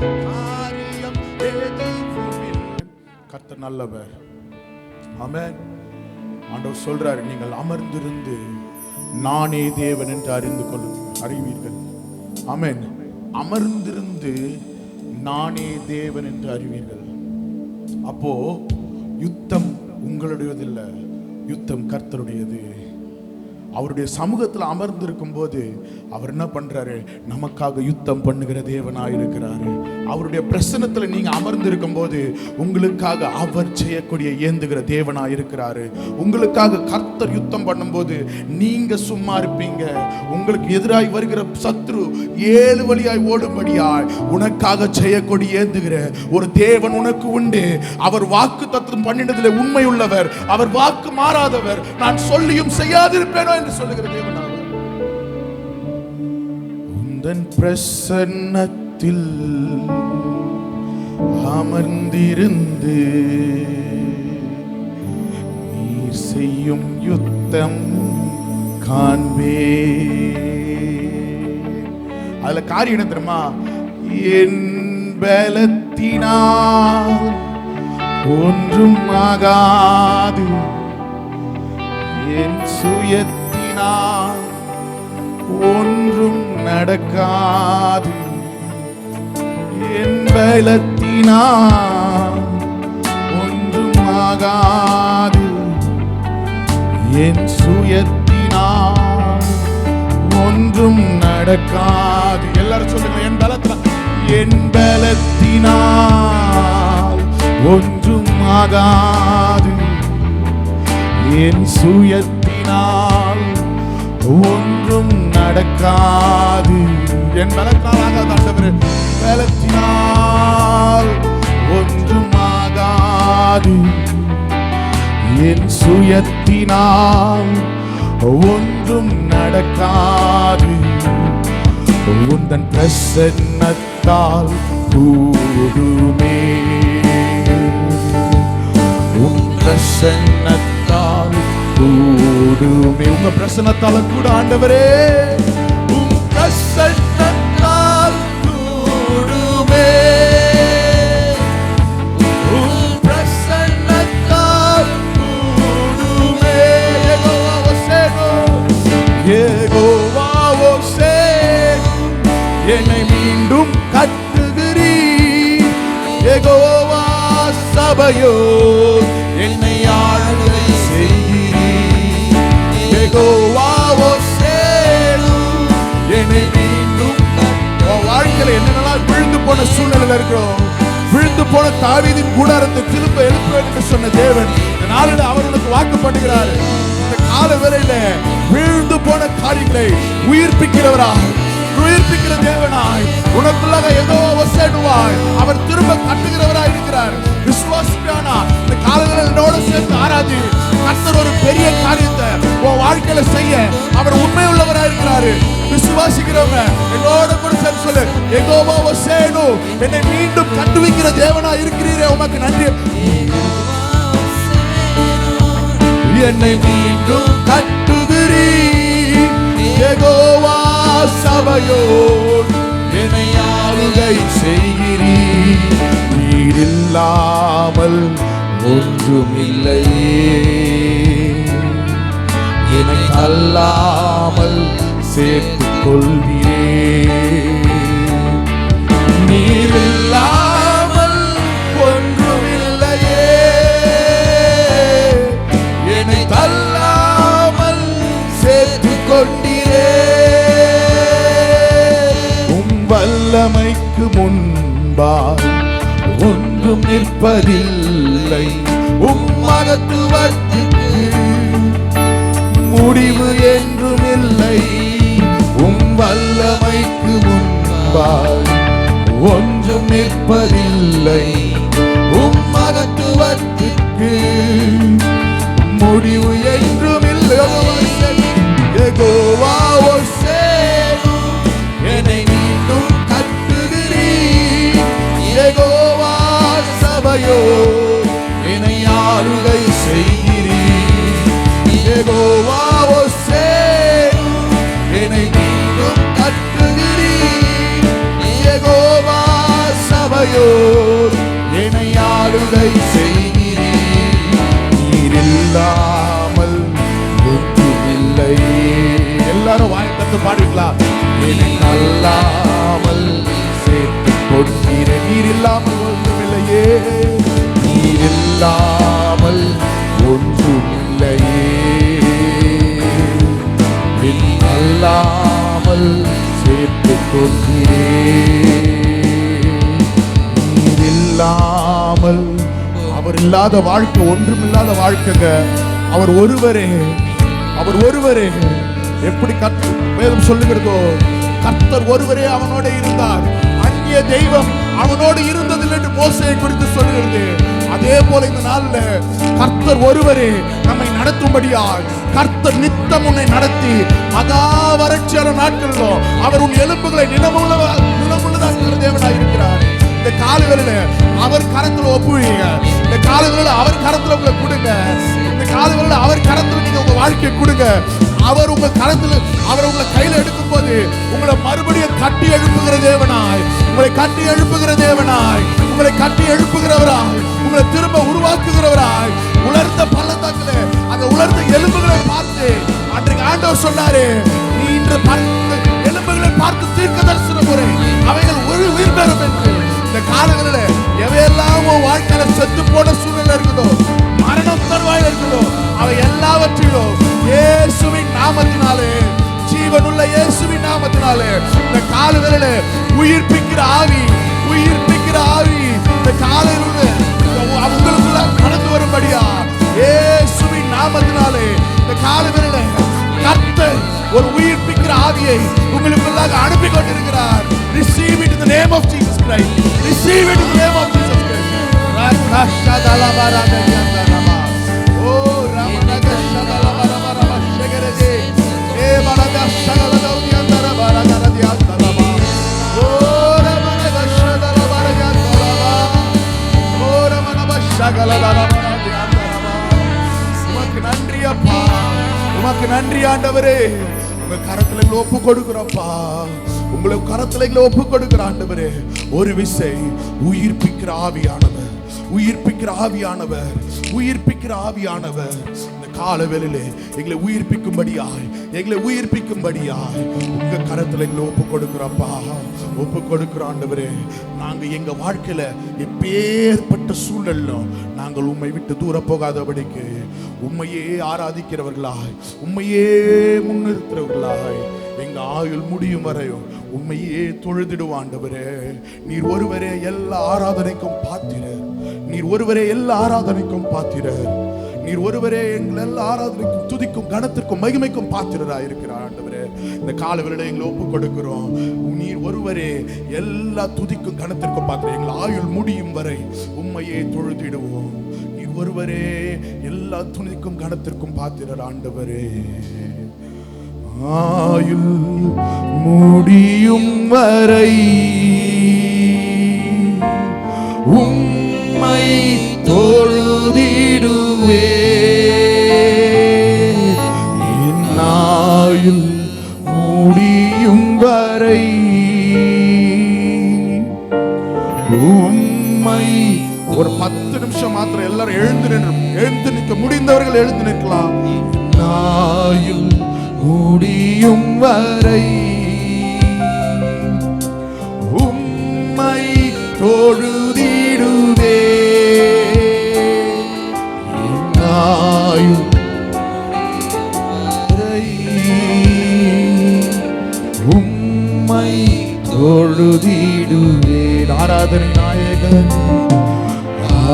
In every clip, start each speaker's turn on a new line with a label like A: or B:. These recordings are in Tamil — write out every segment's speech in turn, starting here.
A: காரியம் எதுவுமில்லை. கர்த்தர் நல்லவர். ஆமென். ஆண்டவர் சொல்றாரு, நீங்கள் அமர்ந்திருந்து நானே தேவன் என்று அறிவீர்கள். ஆமென். அமர்ந்திருந்து நானே தேவன் என்று அறிவீர்கள். அப்போ யுத்தம் உங்களுடையதில்லை, யுத்தம் கர்த்தருடையது. அவருடைய சமூகத்தில் அமர்ந்திருக்கும் போது அவர் என்ன பண்றாரு? நமக்காக யுத்தம் பண்ணுகிற தேவனாயிருக்கிறாரு. அவருடைய பிரசன்னத்தில் நீங்க அமர்ந்திருக்கும் போது உங்களுக்காக அவர் செய்யக்கூடிய ஏந்துகிற தேவனாயிருக்கிறாரு. உங்களுக்காக கர்த்தர் யுத்தம் பண்ணும்போது நீங்க சும்மா இருப்பீங்க. உங்களுக்கு எதிராய் வருகிற சத்ரு 7 வழியாய் ஓடும்படியாய் உனக்காக செய்யக்கூடிய ஏந்துகிற ஒரு தேவன் உனக்கு உண்டு. அவர் வாக்கு தத்துவம் பண்ணினதிலே உண்மை உள்ளவர், அவர் வாக்கு மாறாதவர். நான் சொல்லியும் செய்யாதிருப்பேனோ என்று சொல்லுகிற தேவன் அவர். உந்தன் பிரசன்னத்தில் அமர்ந்திருந்து நீர் செய்யும் யுத்தம் காண்பே. அதுல காரியம் என்ன தெரியுமா? என் பலத்தினால் ஒன்றும் ஆகாது, என் சுயத்தினால் ஒன்றும் நடக்காது. என் பலத்தினால் ஒன்றும் ஆகாது, என் சுயத்தினால் ஒன்றும் நடக்காது. எல்லாரும் சொல்லுங்க, என் பலத்தினால், என் பலத்தினால் ஒன்றும் ஆகாது, என் சுயத்தினால் ஒன்றும் நடக்காது. என் பலத்தினால் ஆகாது ஆண்டவரே, பலத்தினால் ஒன்றும் ஆகாது, என் சுயத்தினால் ஒன்றும் நடக்காது. உந்தன் பிரசன்னத்தால் கூடுமே, உன் பிரசன்னத்தால் கூடுமே. உங்க பிரசன்னத்தால கூட ஆண்டவரே, உன் பிரசன்னத்தால் கூடுமே, உன் பிரசன்னத்தால் கூடுமே. யெகோவா ஓசேனு, யெகோவா ஓசேனு, என்னை மீண்டும் கட்டுகிறீர். யெகோவா சபையோ என்னை ஆளுகை செய்கிறீர். யெகோவா ஓசேனு, என்னை மீண்டும். வாழ்க்கையில என்னென்னலாம் விழுந்து போன சூழ்நிலையில இருக்கிறோம், விழுந்து போன தாவீதின் கூடாரத்தை திரும்ப எழுப்புவேன் என்று சொன்ன தேவன் இந்த நாளில் அவர் உனக்கு வாக்கு பண்ணுகிறார். இந்த கால வேளையில விழுந்து போன காரியங்களை உயிர்ப்பிக்கிறவராய், உயிர்ப்பிக்கிற தேவனாய் உனக்குள்ளாக ஏதோ வசடுவாய் அவர் திரும்ப கட்டுகிறவராய் இருக்கிறார். விசுவாசிப்பானா? இந்த காலங்களில் என்னோட சேர்ந்து ஆராதி. கர்த்தர் ஒரு பெரிய காரியத்தை உன் வாழ்க்கையில செய்ய அவர் உண்மை உள்ளவராய் இருக்கிறாரு. விசுவாசிக்கிறவங்க என்னோட கூட சேர்ந்து சொல்லு, யெகோவா ஓசேனு, என்னை மீண்டும் கட்டுவிக்கிற தேவனாய் இருக்கிறீரே, உமக்கு நன்றி. என்னை மீண்டும் கட்டுகிறீர். யெகோவா சபையோடு என்னை ஆளுகை செய்கிறீர். நீர் இல்லாமல் ஒன்றும் இல்லையே, என்னை அல்லாமல் சேர்த்துக் கொள்கிறேன். நீர் இல்லாமல் ஒன்றும் இல்லையே, என்னை தள்ளாமல் சேர்த்துக் கொண்டீரே. வல்லமைக்கு முன்பாய் ஒன்றும் நிற்பதில்லை, மகத்துவத்துக்கு முடிவு என்றும் இல்லை. வல்லமைக்கு முன்பாய் ஒன்றும் நிற்பதில்லை, மகத்துவத்துக்கு முடிவு என்றும் இல்லை. யெகோவா ஓசேனு, என்னை மீண்டும் கட்டுகிறீர். யெகோவா சபையோ என்னை ஆளுகை செய்கிறீர். யெகோவா ஓசேனு, என்னை மீண்டும் கட்டுகிறீர். யெகோவா ஆவியோர் என்னை ஆளுகை செய்கிறீர். நீர் இல்லாமல் ஒன்றுமில்லை. எல்லாரும் வாய் தட்டு பாடிக்கலாம். என்னை அல்லாமல் சேர்த்து கொடுக்கிறேன். நீர் இல்லாமல் ஒன்றுமில்லையே. நீர் இல்லாமல் ஒன்றுமில்லையே. அல்லாமல் சேர்த்து கொள்கிறேன். நீர் இல்லாமல், அவர் இல்லாத வாழ்க்கை ஒன்றுமில்லாத வாழ்க்கைங்க. அவர் ஒருவரே, அவர் ஒருவரே. எப்படி வேதம் சொல்லுகிறதோ, கர்த்தர் ஒருவரே அவனோட இருந்தார், அந்நிய தெய்வம் அவனோடு இருந்ததில்லை என்று மோசேயை குறித்து சொல்லுகிறது. அதே போல இந்த நாள்ல கர்த்தர் ஒருவரே நம்மை நடத்தும்படியாய், கர்த்தர் நித்தம் உன்னை நடத்தி மகா வறட்சியான நாட்களிலோ அவர் உன் எலும்புகளை நிலமுள்ளதாக்குகிற தேவனாய் இருக்கிறார். இந்த காலங்களில அவர் கரத்துல ஒப்புவீங்க. இந்த காலங்களில அவர் கரத்துல உங்களை கொடுங்க. இந்த காலங்களில அவர் கரத்துல நீங்க உங்க வாழ்க்கையை கொடுங்க. அவர் உங்க கரத்துல, அவர் உங்களை கையில எடுக்கும் போது உங்களை மறுபடியும் கட்டி எழுப்புகிற தேவனாய், உங்களை கட்டி எழுப்புகிற தேவனாய், உங்களை கட்டி எழுப்புகிறவராய், உங்களை திரும்ப உருவாக்குகிறவராய். உலர்ந்த பள்ளத்தாக்கிலே அந்த உலர்ந்த எலும்புகளை பார்த்து அன்றைக்கு ஆண்டவர் சொன்னாரு, நீ இன்று எலும்புகளை பார்த்து தீர்க்க தரிசனம் முறை அவைகள் ஒரு உயிர் பெறும் என்று. இந்த காலங்களில் எவையெல்லாம் வாழ்க்கையில செத்து போன சூழ்நிலை இருக்குதோ, மரணம் தருவாயில் இருக்குதோ, அவை எல்லாவற்றிலும் இயேசுவின் நாமத்தினாலே, ஜீவனுள்ள இயேசுவின் நாமத்தினாலே இந்த காலங்களில் உயிர்ப்பிக்கிற ஆவி, உயிர்ப்பிக்கிற ஆவி இந்த காலையில் அவங்களுக்குள்ள கடந்து வரும்படியா இயேசுவின் நாமத்தினாலே இந்த காலங்களில் கர்த்தர் ஒரு உயிர்ப்பிக்கிற ஆவியை உங்களுக்குள்ளாக அனுப்பி கொண்டிருக்கிறார். Receive it in the name of Jesus Christ. Receive it in the name of Jesus Christ. Oh, Ramadagashadalabarabashagaraje. Eh, Baragashagaladaudiyandarabaragaradyandalaba. Oh, Ramadagashadalabaragandalaba. Oh, Ramadagashagaladarabaragandalaba. உமக்கு நன்றி அப்பா, உமக்கு நன்றி ஆண்டவரே. உங்க கரத்துல ஒப்பு கொடுக்கிறப்பா, உங்களை கரத்துல ஒப்பு கொடுக்கிற ஆண்டவரே. ஒரு விசை உயிர்ப்பிக்கிற ஆவியானவர், உயிர்ப்பிக்கிற ஆவியானவர், உயிர்ப்பிக்கிற ஆவியானவர் இந்த கால வேளையிலே எங்களை உயிர்ப்பிக்கும்படியாய், எங்களை உயிர்ப்பிக்கும்படியாய் உங்க கரத்துல எங்களை ஒப்பு கொடுக்கிறப்பா, ஒப்பு கொடுக்கிற ஆண்டவரே. நாங்க எங்க வாழ்க்கையில எப்பேற்பட்ட சூழலும் நாங்கள் உம்மை விட்டு தூர போகாதபடிக்கு உம்மையே ஆராதிக்கிறவர்களாய், உம்மையே முன்னிறுத்துறவர்களாய் எங்க ஆயுள் முடியும் வரையும் உண்மையே தொழுதிடுவாண்டவரே. நீர் ஒருவரே எல்லா ஆராதனைக்கும் பாத்திரர், நீர் ஒருவரே எல்லா ஆராதனைக்கும் பாத்திரர், நீர் ஒருவரே எங்கள் எல்லா ஆராதனைக்கும் துதிக்கும் கனத்திற்கும் மகிமைக்கும் பாத்திரராக இருக்கிறார் ஆண்டவரே. இந்த காலவேளையில எங்களை ஒப்பு கொடுக்கிறோம். நீர் ஒருவரே எல்லா துதிக்கும் கனத்திற்கும் பாத்திரர். எங்கள் ஆயுள் முடியும் வரை உண்மையே தொழுதிடுவோம். நீர் ஒருவரே எல்லா துதிக்கும் கனத்திற்கும் பாத்திரர் ஆண்டவரே. ஆயுள் முடியும் வரை உம்மை தொழுதிடுவே. ஆயுள் முடியும் வரை உம்மை. ஒரு 10 நிமிஷம் மாத்திரம் எல்லாரும் எழுந்து நிற்க முடிந்தவர்கள் எழுந்து நிற்கலாம். ஆயுள் முடியும் வரை உம்மை தொழுதிடுவே. ஆயுள் உம்மை தொழுதிடுவே. ஆராதனை நாயகன்,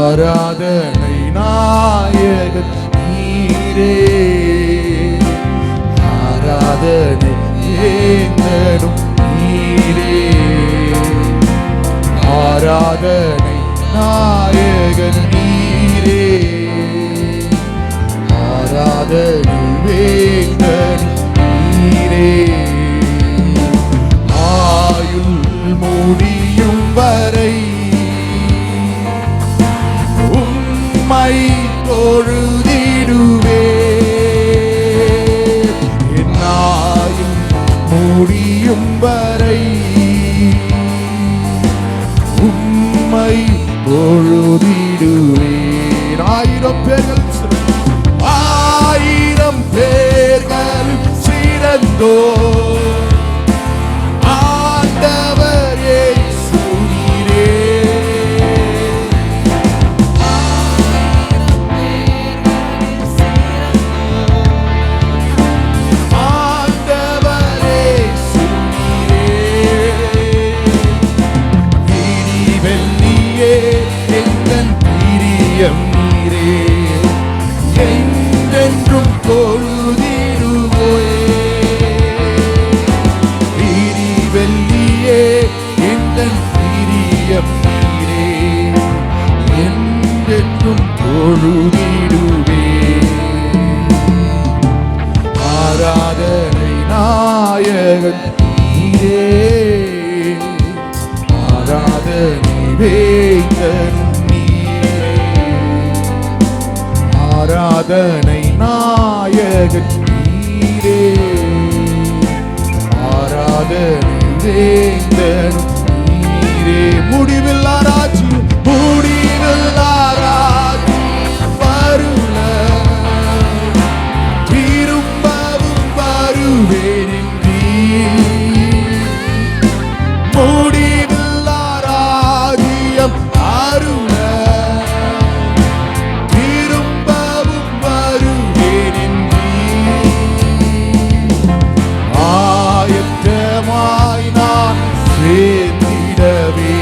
A: ஆராதனை நாயகன் நீரே. ஆராதனை ஏந்தடும் நீரே. ஆராதனை நாயகன் நீரே. ஆராதனை வேந்தடும் நீரே. ஆயுள் முடியும் வரை உம்மை தொழுதிடுவே. முடியும் வரை உம்மை வந்தோ ஆண்டவர் இயேசு நீரே. ஆண்டவர் இயேசு நீரே. வெள்ளியே எங்கள் பிரியம் நீரே. என்றென்றும் தொழுதிடுவோயே. வெள்ளியே எங்கள் பிரியம் நீரே. என்றென்றும் தொழுதிடுவே. ஆராதனை நாயகன் நீரே. ஆராதனை வேந்தன் நீரே. ஆராதனை நாயகன் நீரே. ஆராதனை வேந்தன் நீரே. முடிவில்லா ராஜ்யம் முடிவில்லா ராஜ்யம் வருல திரும்பவும் வருவேன் முடிவில்லா ராஜ்யம் அருள திரும்பவும் வருவேன். ஆயத்தமாய் நான் சேர்ந்திடவே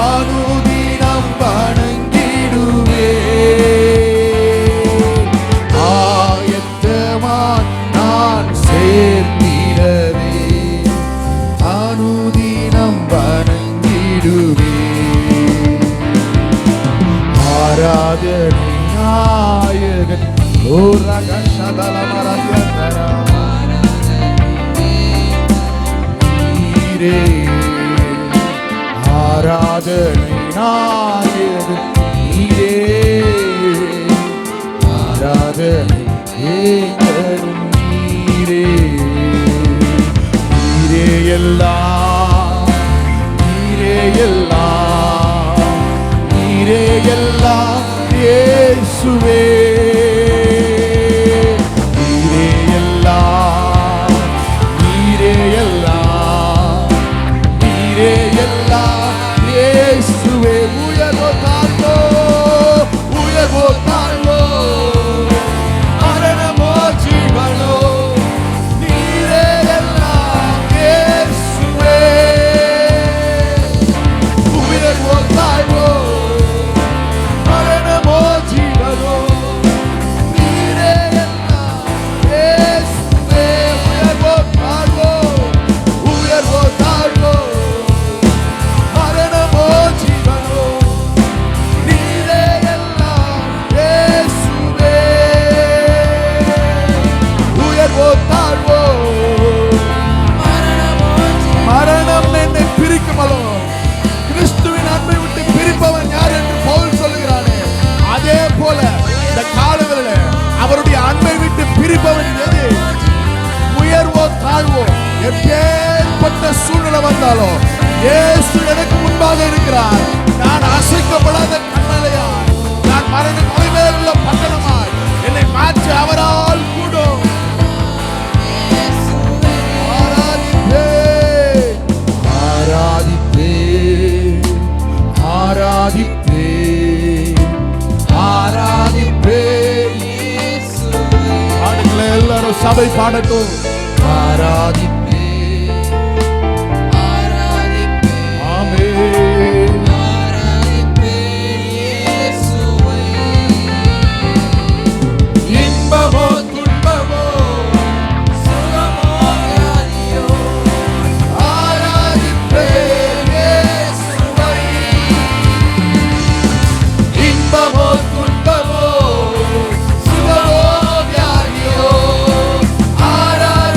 A: அனுதினம் வணங்கிடுவே. ஆயத்தமாய் நான் சேர்ந்திடவே அனுதினம் வணங்கிடுவே. ஆராதனை நாயகன் நீரே. ஆராதனை நாயகன் நீரே. ஆராதனை வேந்தனும் நீரே. நீரே எல்லாம் நீரே எல்லாம் நீரே எல்லாம் இயேசுவே. நீரே எல்லாம் நீரே எல்லாம் நீரே எல்லாம் இயேசுவே. உயர்வோ தாழ்வோ உயர்வோ தாழ்வோ மரணமோ ஜீவனோ நீரே எல்லாம் இயேசுவே. உயர்வோ தாழ்வோ மரணமோ ஜீவனோ நீரே எல்லாம் இயேசுவே. உயர்வோ தாழ்வோ உயர்வோ தாழ்வோ மரணமோ ஜீவனோ நீரே எல்லாம் இயேசுவே. உயர்வோ தாழ்வோ மரணம் என்னை பிரிக்குமலோ கிறிஸ்துவின் அன்பை விட்டு பிரிப்பவன் யார் என்று பவுல் சொல்லுகிறானே, அதே போல இந்த காலங்களில் அவருடைய அன்பை விட்டு பிரிப்பவன் எது? உயர்வோ தாழ்வோ எப்பேற்பட்ட சூழ்நிலை வந்தாலும் இயேசு எனக்கு முன்பாக இருக்கிறார். நான் அசைக்கப்படாத கண்மலையாய், நான் மரண மலைமேல் உள்ள பட்டணமாய் என்னை மாற்ற அவரால் கூடும். ஆராதிப்பே ஆராதிப்பே ஆராதிப்பே. ஆடுங்களே எல்லாரும் சபை பாடட்டும். ஆராதிப்பே ஆமென். இன்பமோ துன்பமோ சுகமோ வியாதியோ ஆராதிப்பே இயேசுவை. இன்பமோ துன்பமோ சுகமோ வியாதியோ ஆராதிப்பே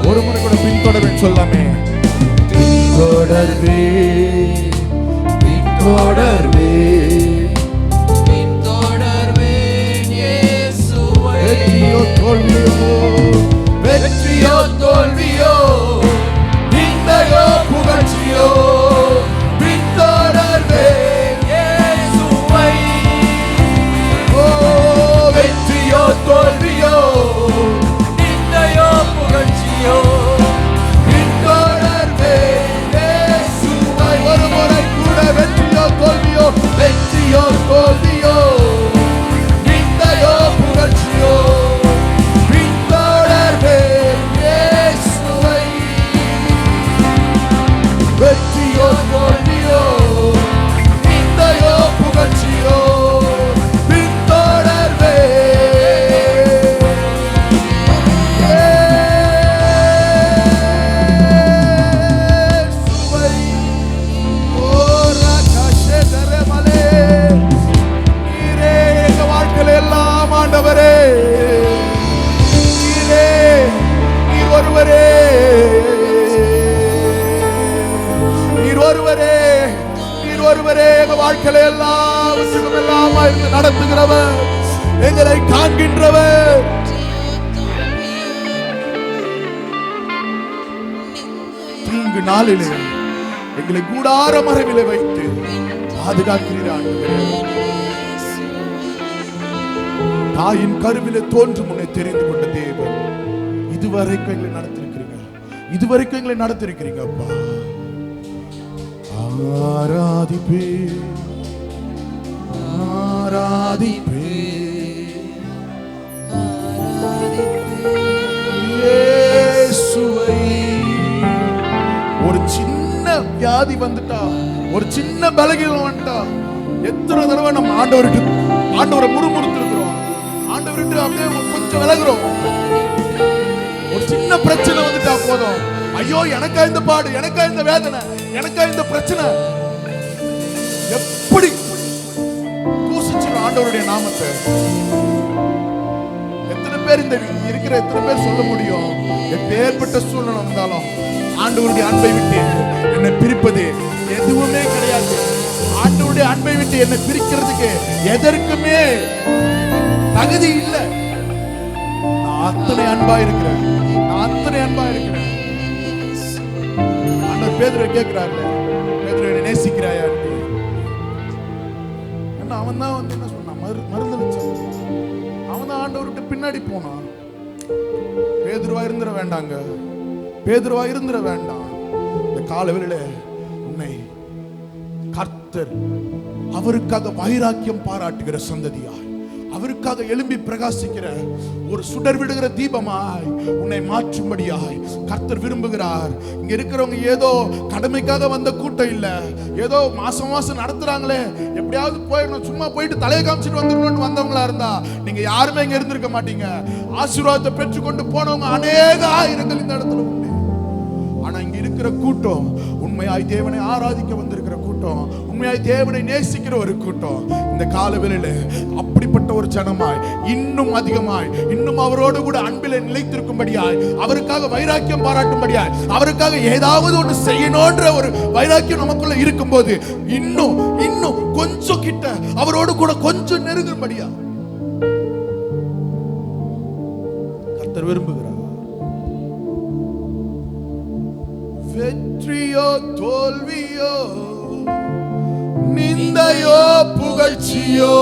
A: ஒரு முறை கூட பின்தொடர்வேன் சொல்லாமே. வெற்றியோ தோல்வியோ, நிந்தையோ புகழ்ச்சியோ, பின்தொடர்வேன் இயேசுவை. ஓ வெற்றியோ தோல்வியோ, நிந்தையோ புகழ்ச்சியோ, பின்தொடர்வேன் இயேசுவை. ஒரு முறை கூட வெற்றியோ தோல்வியோ, வெற்றியோ தோல்வியோ, நிந்தையோ புகழ்ச்சியோ, பின்தொடர்வேன் இயேசுவை. வெற்றியோ தோல்வியோ, நிந்தையோ புகழ்ச்சியோ, ஆண்டவரே நீர் ஒருவரே எங்க வாழ்க்கையில எல்லாம் நடத்துகிறவர், எங்களை காண்கின்றவர். தீங்கு நாளிலே எங்களை கூடார மறைவிலே வைத்து பாதுகாக்கிறீர். தாயின் கருவிலே தோன்றும் முன்னே தெரிந்து கொண்ட தேவன், இதுவரைக்கும் எங்களை நடத்திருக்கிறீங்க அப்பா. ஆராதிப்பே இயேசுவை. ஒரு சின்ன வியாதி வந்துட்டா, ஒரு சின்ன பலகீனம் வந்துட்டா, எத்தனை தடவை நம்ம ஆண்டவரை முறுமுறுத்திருக்கிறோம், ஆண்டவர்கிட்ட அப்படியே கொஞ்சம் விலகுறோம். ஒரு சின்ன பிரச்சனை வந்துட்டா போதும், ஐயோ எனக்கா இந்த பாடு, எனக்கா இந்த வேதனை, எனக்கா இந்த பிரச்சனை, எப்படி தூசிச்சிடும் ஆண்டவருடைய நாமத்தை. எத்தனை பேர் இந்த இருக்கிற எத்தனை பேர் சொல்ல முடியும், எப்பேற்பட்ட சூழ்நிலை வந்தாலும் ஆண்டவருடைய அன்பை விட்டு என்னை பிரிப்பது எதுவுமே கிடையாது. ஆண்டவருடைய அன்பை விட்டு என்னை பிரிக்கிறதுக்கு எதற்குமே தகுதி இல்லை. நான் அத்தனை அன்பா இருக்கிறேன். ஆண்டவர் பேதுருவை கேட்கிறாரு, பேதுருவை என்னை நேசிக்கிறாயா? அவன் தான் வந்து என்ன சொன்னான், மருந்து வச்சான். அவன் தான் ஆண்டவர்கிட்ட பின்னாடி போனான். பேதுருவா இருந்துட வேண்டாம். இந்த காலவெளியில உன்னை கர்த்தர் அவருக்காக வைராக்கியம் பாராட்டுகிற சந்ததியாய், அவருக்காக எழும்பி பிரகாசிக்கிற ஒரு சுடர் விடுகிற தீபமாய் உன்னை மாற்றும்படியாய் கர்த்தர் விரும்புகிறார். இங்க இருக்கிறவங்க ஏதோ கடமைக்காக வந்த கூட்டம் இல்ல, ஏதோ மாசம் நடத்துறாங்களே எப்படியாவது போயிடணும், சும்மா போயிட்டு தலையை காமிச்சிட்டு வந்துடணும்னு வந்தவங்களா இருந்தா நீங்க யாருமே இங்க இருந்திருக்க மாட்டீங்க. ஆசீர்வாதத்தை பெற்றுக்கொண்டு போனவங்க அநேக ஆயிரங்கள் இந்த இடத்துல உண்டு. ஆனா இங்க இருக்கிற கூட்டம் உண்மையாய் தேவனை ஆராதிக்க வந்திருக்கிற கூட்டம், உண்மையாய் தேவனை நேசிக்கிற ஒரு கூட்டம். இந்த காலவெளியில அப்படிப்பட்ட ஒரு ஜனமாய் இன்னும் அதிகமாய், இன்னும் அவரோடு கூட அன்பிலே நிலைத்திருக்கும்படியாய், அவருக்காக வைராக்கியம் பாராட்டும்படியாய், அவருக்காக ஏதாவது ஒன்று செய்யணும்ன்ற ஒரு வைராக்கியம் நமக்குள்ள இருக்கும்போது இன்னும் கொஞ்சம் கிட்ட அவரோடு கூட கொஞ்சம் நெருங்கும்படியா கர்த்தர் விரும்புகிறார். வெற்றியோ தோல்வியோ, நிந்தையோ புகழ்ச்சியோ,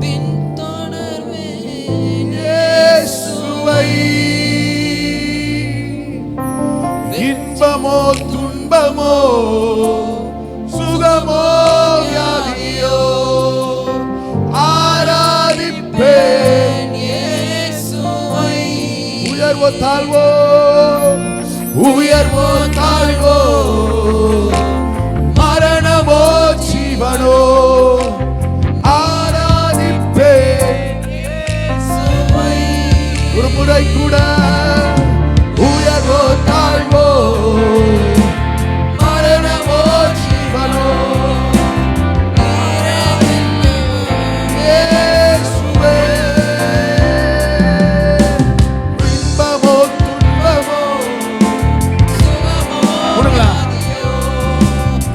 A: பின்தொடர்வேன் இயேசுவை. இன்பமோ துன்பமோ, சுகமோ வியாதியோ, ஆராதிப்பேன் இயேசுவை. உயர்வோ தாழ்வோ, மரணமோ ஜீவனோ, ஆராதிப்பேன் இயேசுவை. ஒரு முறை கூட உயர்வோ தாழ்வோ மரணமோ ஜீவனோ இயேசுவே, இன்பமோ துன்பமோ உணங்களா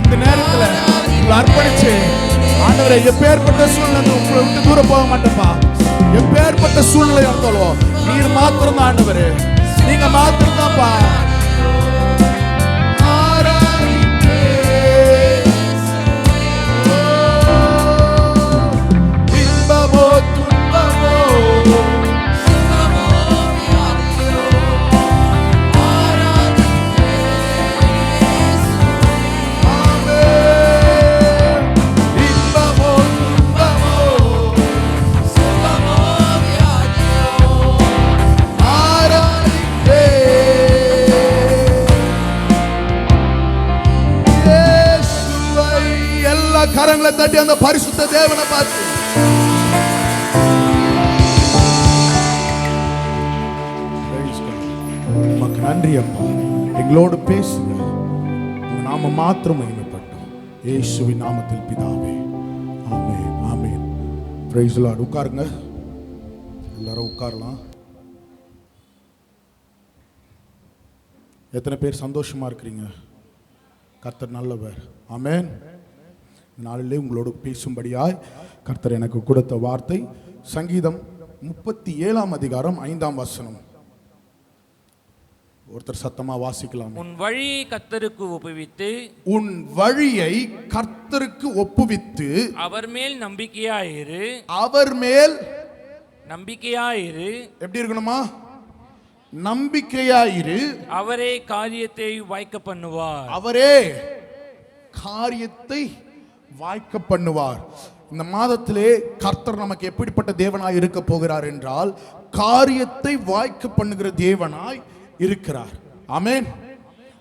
A: இந்த நேரத்துல உங்களை அர்ப்பணிச்சு ஆண்டவரே, எப்பேற்பட்ட சூழ்நிலை உங்களை விட்டு தூரம் போக மாட்டேப்பா. எப்பேற்பட்ட சூழ்நிலை இருந்தாலும் நீர் மாத்திரம் தான் ஆண்டவரே, நீங்க மாத்திரம் தான்ப்பா. இன்பமோ துன்பமோ கரங்களை தட்டி அந்த பரிசுத்த தேவனை பார்த்து உமக்கு நன்றி அப்பா. எங்களோடு பேசுங்க, நாம மாத்திரம் மகிமைப்பட்டோம். இயேசுவின் நாமத்தில் பிதாவே, ஆமென் ஆமென். Praise the Lord. உட்காருங்க, எல்லாரும் உட்காரலாம். எத்தனை பேர் சந்தோஷமா இருக்கிறீங்க? கர்த்தர் நல்லவர். ஆமென். நாளிலே உங்களோடு பேசும்படியாய் கர்த்தர் எனக்கு கொடுத்த வார்த்தை சங்கீதம் 37 அதிகாரம் 5 வசனம். ஒருத்தர் சத்தமா வாசிக்கலாம்.
B: உன் வழியை கர்த்தருக்கு ஒப்புவித்து,
A: உன் வழியை கர்த்தருக்கு ஒப்புவித்து
B: அவர் மேல் நம்பிக்கையாயிரு.
A: அவர் மேல்
B: நம்பிக்கையாயிரு.
A: எப்படி இருக்கணுமா? நம்பிக்கையாயிரு.
B: அவரே காரியத்தை வாய்க்க பண்ணுவார்.
A: அவரே காரியத்தை வாய்க்க பண்ணுவார். இந்த மாதத்திலே கர்த்தர் நமக்கு எப்படிப்பட்ட தேவனாய் இருக்க போகிறார் என்றால், காரியத்தை வாய்க்க பண்ணுகிற தேவனாய் இருக்கிறார். ஆமென்.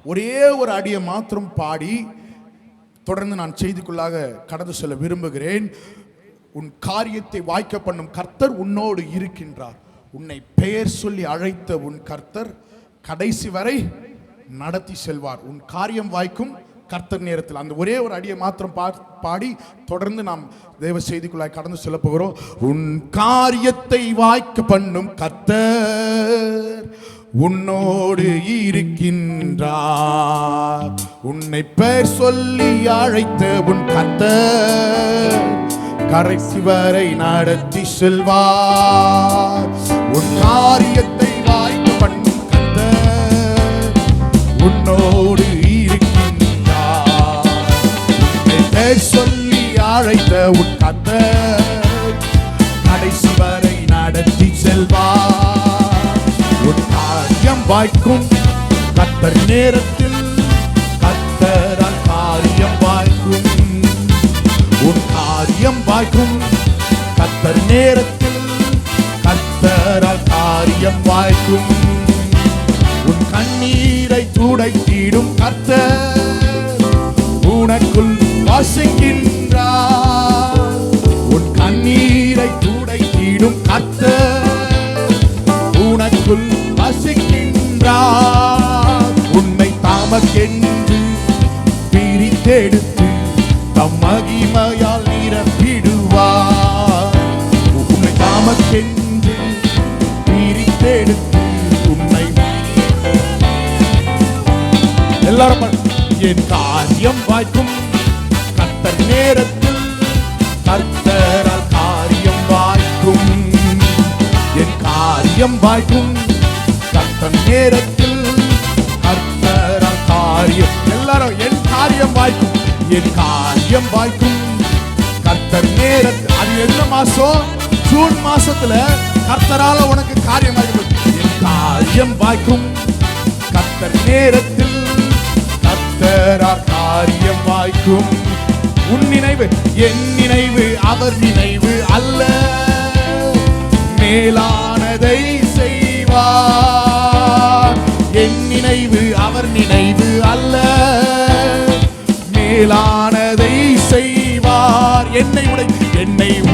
A: ஒரே ஒரு அடியை மாத்திரம் பாடி தொடர்ந்து நான் செய்திக்குள்ளாக கடந்து செல்ல விரும்புகிறேன். உன் காரியத்தை வாய்க்க பண்ணும் கர்த்தர் உன்னோடு இருக்கின்றார். உன்னை பெயர் சொல்லி அழைத்த உன் கர்த்தர் கடைசி வரை நடத்தி செல்வார். உன் காரியம் வாய்க்கும் கர்த்தர் நேரத்தில். அந்த ஒரே ஒரு அடியை மாத்திரம் பாடி தொடர்ந்து நாம் தேவ செய்திக்குள்ளாய் கடந்து செல்ல போகிறோம். உன் காரியத்தை வாய்க்க பண்ணும் கர்த்தர் உன்னோடு இருக்கின்றார். உன்னை பெயர் சொல்லி அழைத்த உன் கர்த்தர் கடைசி வரை நடத்தி செல்வார். உன் காரியத்தை வாய்க்க பண்ணும் கர்த்தர் உன்னோடு சொல்லி அழைத்த உன் கர்த்தர் கடைசி வரை நடத்தி செல்வார். உன் காரியம் வாய்க்கும் கர்த்தர் நேரத்தில், கர்த்தரால் காரியம் வாய்க்கும். உன் காரியம் வாய்க்கும் கர்த்தர் நேரத்தில், கர்த்தரால் காரியம் வாய்க்கும். உன் கண்ணீரை துடைத்திடும் கர்த்தர் உனக்குள் வசிக்கின்றார். உன் கண்ணீரை துடைத்திடும் கர்த்தர் உனக்குள் வசிக்கின்றார். உன்னை தமக்கென்று பிரித்தெடுத்து தம் மகிமையால் நிரப்பிடுவார். உன்னை தமக்கென்று பிரித்தெடுத்து உன்னை எல்லாரும் என் காரியம் வாய்க்கும் கர்த்தர் நேரத்தில், கர்த்தரால் காரியம் வாய்க்கும். என் காரியம் வாய்க்கும் கர்த்தர் நேரத்தில், கர்த்தரால் காரியம். எல்லாரும் என் காரியம் வாய்க்கும், என் காரியம் வாய்க்கும் கர்த்தர் நேரத்தில். அது என்ன மாசம்? ஜூன் மாசத்துல கர்த்தரால உனக்கு காரியம் வாய்க்கும். என் காரியம் வாய்க்கும் கர்த்தர் நேரத்தில், கர்த்தரால் காரியம் வாய்க்கும். உன் நினைவு என் நினைவு அவர் நினைவு அல்ல, மேலானதை செய்வார். என் நினைவு அவர் நினைவு அல்ல, மேலானதை செய்வார். என்னை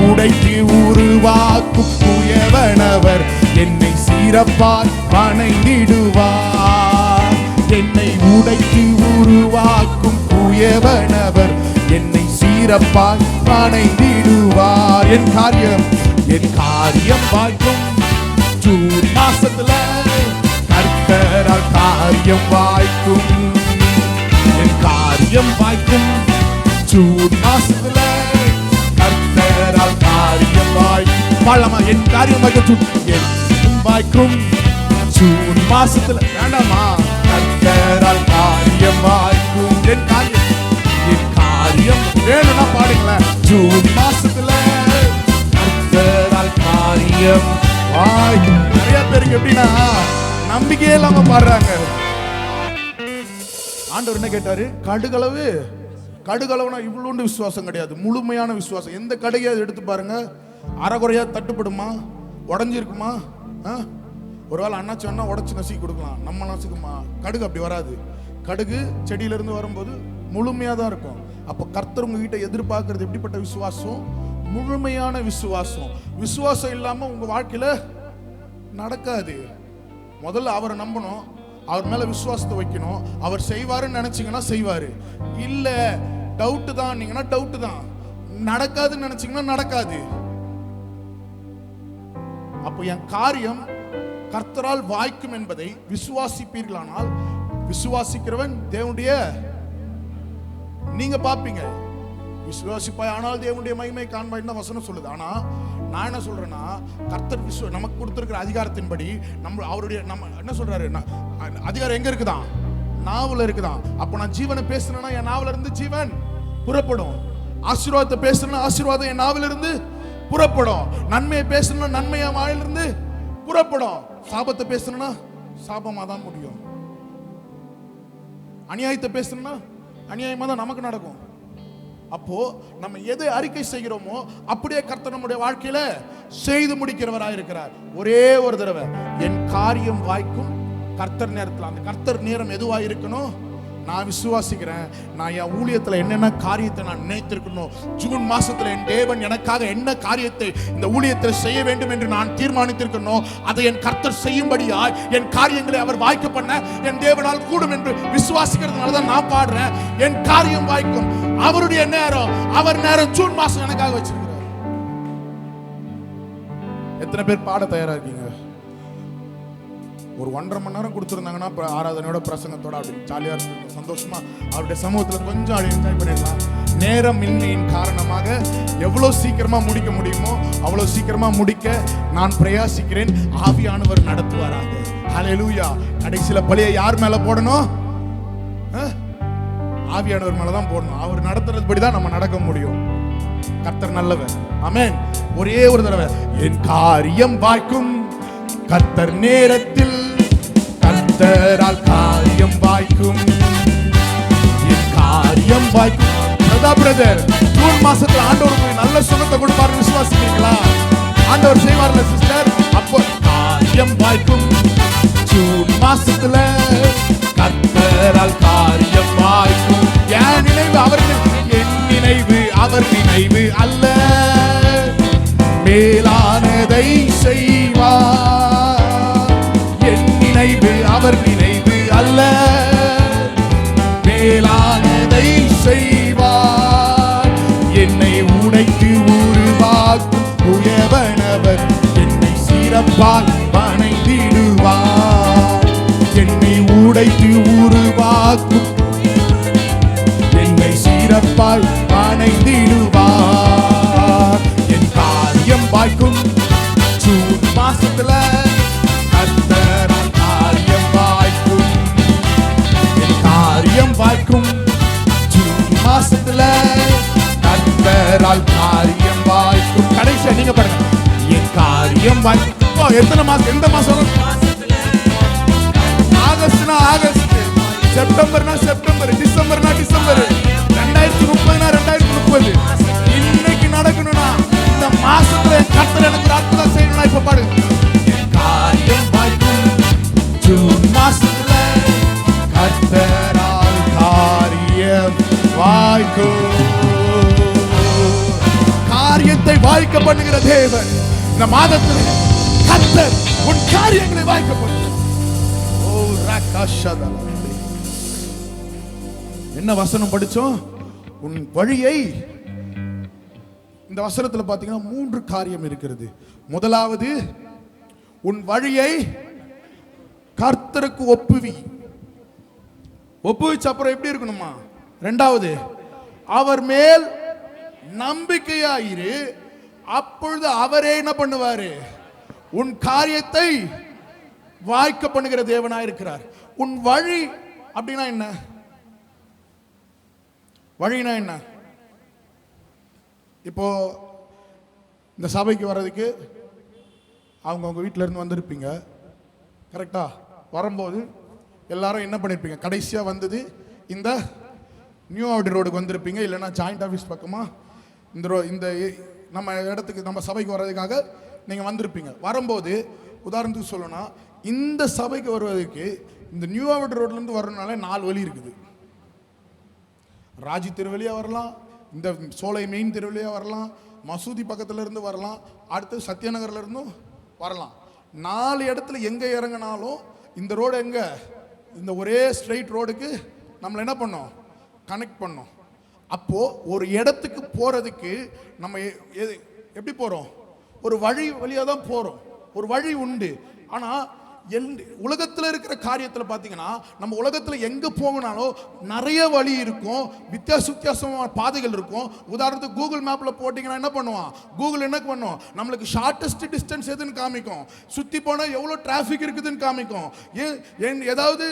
A: உடைத்து உருவாக்கும் புயவனவர், என்னை சீரப் சீரப்பாய் வணைந்திடுவார். என்னை உடைத்து உருவாக்கும் குயவனவர் என்னை சீரப்பாய் வணைந்திடுவார். என் காரியம் வாய்க்கும். ஜூன் மாசத்துல கர்த்தரால் காரியம் வாய்க்கும். என் காரியம் வாய்க்கும். ஜூன் மாசத்துல கர்த்தரால் காரியம் வாய்க்கும். பாடலாமா? என் காரியம் வாய்க்கும். என் வாய்க்கும். ஜூன் மாசத்துல வேண்டாமா? கர்த்தரால் காரியம் வாய்க்கும். என் காரியம் வேணும்னா பாடுங்களேன். ஜூன் மாசத்துல கர்த்தரால் காரியம் வாய்க்கும். நிறைய பேருக்கு எப்படின்னா நம்பிக்கையே இல்லாம பாடுறாங்க. ஆண்டவர் என்ன கேட்டாரு? கடுகளவுனா இவ்வளோண்டு விசுவாசம் கிடையாது, முழுமையான விசுவாசம். எந்த கடுகையாவது எடுத்து பாருங்க, அரைகுறையா தட்டுப்படுமா, உடஞ்சிருக்குமா? ஒருவேளை அண்ணாச்சி வேணா உடச்சி நசுக்கி கொடுக்கலாம், நம்ம நசுக்குமா? கடுகு அப்படி வராது. கடுகு செடியிலிருந்து வரும்போது முழுமையாக தான் இருக்கும். அப்போ கர்த்தர் உங்ககிட்ட எதிர்பார்க்கறது எப்படிப்பட்ட விசுவாசம்? முழுமையான விசுவாசம். விசுவாசம் இல்லாமல் உங்கள் வாழ்க்கையில் நடக்காது. முதல்ல அவரை நம்பணும், அவர் மேல விசுவாசத்தை வைக்கணும். அவர் செய்வாருன்னு நினைச்சீங்கன்னா செய்வாரு, இல்ல டவுட் தான் நீங்கன்னா டவுட் தான். நடக்காதுன்னு நினைச்சீங்கன்னா நடக்காது. அப்போ என் காரியம் கர்த்தரால் வாய்க்கும் என்பதை விசுவாசிப்பீர்களானால், விசுவாசிக்கிறவன் தேவனுடைய, நீங்க பாப்பீங்க, விசுவாசிப்பாய் ஆனால் தேவனுடைய மகிமை காண்பாய் தான் வசனம் சொல்லுது. ஆனா நான் என்ன சொல்றேன்னா, கர்த்தர் நமக்கு கொடுத்திருக்கிற அதிகாரத்தின்படி அவருடைய என்ன சொல்றாரு, அதிகாரம் எங்க இருக்குதான்? நாவுல இருக்குதான். அப்ப நான் ஜீவனை பேசுறேன்னா என் நாவுல இருந்து ஜீவன் புறப்படும். ஆசீர்வாதத்தை பேசுறேன்னா ஆசீர்வாதம் என் நாவுல இருந்து புறப்படும். நன்மையை பேசணும்னா நன்மையா வாயிலிருந்து புறப்படும். சாபத்தை பேசணும்னா சாபமா தான் முடியும். அநியாயத்தை பேசணும்னா அநியாயமா தான் நமக்கு நடக்கும். அப்போ நம்ம எதை அறிக்கை செய்கிறோமோ அப்படியே கர்த்தர் நம்முடைய வாழ்க்கையில செய்து முடிக்கிறவராக இருக்கிறார். ஒரே ஒரு தடவை என் காரியம் வாய்க்கும். கர்த்தர் நேரத்தில், அந்த கர்த்தர் நேரம் எதுவா இருக்கணும்? நான் விசுவாசிக்கிறேன். நான் என் ஊழியத்தில் என்னென்ன காரியத்தை நான் நினைத்திருக்கணும், ஜூன் மாசத்துல என் தேவன் எனக்காக என்ன காரியத்தை இந்த ஊழியத்தில் செய்ய வேண்டும் என்று நான் தீர்மானித்திருக்கணும், அதை என் கர்த்தர் செய்யும்படியாய் என் காரியங்களை அவர் வாய்க்க பண்ண என் தேவனால் கூடும் என்று விசுவாசிக்கிறதுனால தான் நான் பாடுறேன். என் காரியம் வாய்க்கும். அவருடைய நேரம், அவர் நேரம் ஜூன் மாசம் எனக்காக வச்சிருக்கிறார். எத்தனை பேர் பாட தயாரா இருக்கீங்க? ஒரு 1.5 மணி நேரம் கொடுத்துருந்தாங்கன்னா ஆராதனையோட பிரசங்கத்தோட அப்படி ஜாலியாக இருக்கும், சந்தோஷமா அவருடைய சமூகத்தில் கொஞ்சம் அப்படி என்ஜாய் பண்ணிடலாம். நேரமின்மையின் காரணமாக எவ்வளோ சீக்கிரமா முடிக்க முடியுமோ அவ்வளோ சீக்கிரமா முடிக்க நான் பிரயாசிக்கிறேன். ஆவியானவர் நடத்துவாராக. ஹல்லேலூயா. கடைசியில பழியை யார் மேல போடணும்? ஆவியானவர் மேலதான் போடணும். அவர் நடத்துறதுபடி தான் நம்ம நடக்க முடியும். கர்த்தர் நல்லவர். ஆமென். ஒரே ஒரு தடவை என் காரியம் வாய்க்கும். கர்த்தர் நேரத்தில் கர்த்தரால் காரியம் வாய்க்கும். என் காரியம் வாய்க்கும். பிரதர், ஜூன் மாசத்துல ஆண்டவர் நல்ல சுகத்தை கொடுப்பாரு, விசுவாசிக்கிறீங்களா? ஆண்டவர் செய்வார்ல சிஸ்டர். அப்போ காரியம் வாய்க்கும். ஜூன் மாசத்துல கர்த்தரால் காரியம் வாய்க்கும். என் நினைவு அவர், என் நினைவு அவர் நினைவு அல்ல, மேலானதை செய்வார். என் நினைவு அவர் நினைவு அல்ல, மேலானதை செய்வார். என்னை உடைத்து உருவாக்கும் உயவனவர் என்னை சிறப்பால் வணைந்திடுவார். என்னை உடைத்து உருவாக்கும் என்னை சிறப்பால் வணைந்திடுவார். என் காரியம் வாய்க்கும். ஜூன் மாசத்துல கர்த்தரால் காரியம் வாய்க்கும். என் காரியம் வாய்க்கும். ஜூன் மாசத்துல கர்த்தரால் காரியம் வாய்க்கும். கடைசியா நீங்க பாருங்க, என் காரியம் வாய்க்கும். எத்தனை மாசம்? எந்த மாசம்? ஆகஸ்ட்னா ஆகஸ்ட், செப்டம்பர்னா செப்டம்பர், டிசம்பர்னா டிசம்பர், 2030னா 2030. இன்னைக்கு நடக்கணும்னா இந்த மாசத்துல கர்த்தர் எனக்கு அற்புதம் செய்யணும்னா இப்ப பாருங்க, என் காரியம் வாய்க்கும். ஜூன் மாசத்துல கர்த்தரால் காரியம் வாய்க்கும். காரியத்தை வாய்க்க பண்ணுகிற தேவன் இந்த மாதத்தில் கர்த்தர் உன் காரியங்களை வாய்க்க பண்ணு. ஓ ராகாஷதா. என்ன வசனம் படிச்சோம்? உன் வழியை. இந்த வசனத்துல பாத்தீங்கன்னா 3 காரியம் இருக்கிறது. முதலாவது, உன் வழியை கர்த்தருக்கு ஒப்புவி. ஒப்புவிச்ச அப்புறம் எப்படி இருக்கணுமா? இரண்டாவது, அவர் மேல் நம்பிக்கையாயிரு, அப்பொழுது அவரே என்ன பண்ணுவாரு? உன் காரியத்தை வாய்க்க பண்ணுகிற தேவனாயிருக்கிறார். உன் வழி அப்படின்னா என்ன? வழினா என்ன? இப்போ இந்த சபைக்கு வர்றதுக்கு அவங்க வீட்டில இருந்து வந்திருப்பீங்க, கரெக்டா? வரும்போது எல்லாரும் என்ன பண்ணிருப்பீங்க? கடைசியா வந்தது இந்த நியூ ஆவடி ரோடுக்கு வந்திருப்பீங்க, இல்லைன்னா ஜாயிண்ட் ஆஃபீஸ் பக்கமா இந்த நம்ம இடத்துக்கு, நம்ம சபைக்கு வர்றதுக்காக நீங்க வந்திருப்பீங்க. வரும்போது உதாரணத்துக்கு சொல்லணும்னா, இந்த சபைக்கு வருவதற்கு இந்த நியூ ஆவடி ரோட்ல இருந்து வரணும்னால 4 வழி இருக்குது. ராஜி திருவழியா வரலாம், இந்த சோலை மெயின் திருவழியா வரலாம், மசூதி பக்கத்துல இருந்து வரலாம், அடுத்து சத்யநகர்ல இருந்தும் வரலாம். 4 இடத்துல எங்க இறங்கினாலும் இந்த ரோடு எங்க? இந்த ஒரே ஸ்ட்ரெயிட் ரோடுக்கு நம்மள என்ன பண்ணோம்? கனெக்ட் பண்ணோம். அப்போ ஒரு இடத்துக்கு போறதுக்கு நம்ம எப்படி போறோம்? ஒரு வழியா தான் போறோம். ஒரு வழி உண்டு. ஆனா உலகத்தில் இருக்கிற காரியத்தில் பார்த்தீங்கன்னா, நம்ம உலகத்தில் எங்கே போகனாலும் நிறைய வழி இருக்கும், வித்தியாசமான பாதைகள் இருக்கும். உதாரணத்துக்கு கூகுள் மேப்பில் போட்டிங்கன்னா என்ன பண்ணுவான்? கூகுள் என்ன பண்ணுவோம்? நம்மளுக்கு ஷார்ட்டஸ்ட் டிஸ்டன்ஸ் எதுன்னு காமிக்கும், சுற்றி போனால் எவ்வளோ டிராஃபிக் இருக்குதுன்னு காமிக்கும், ஏதாவது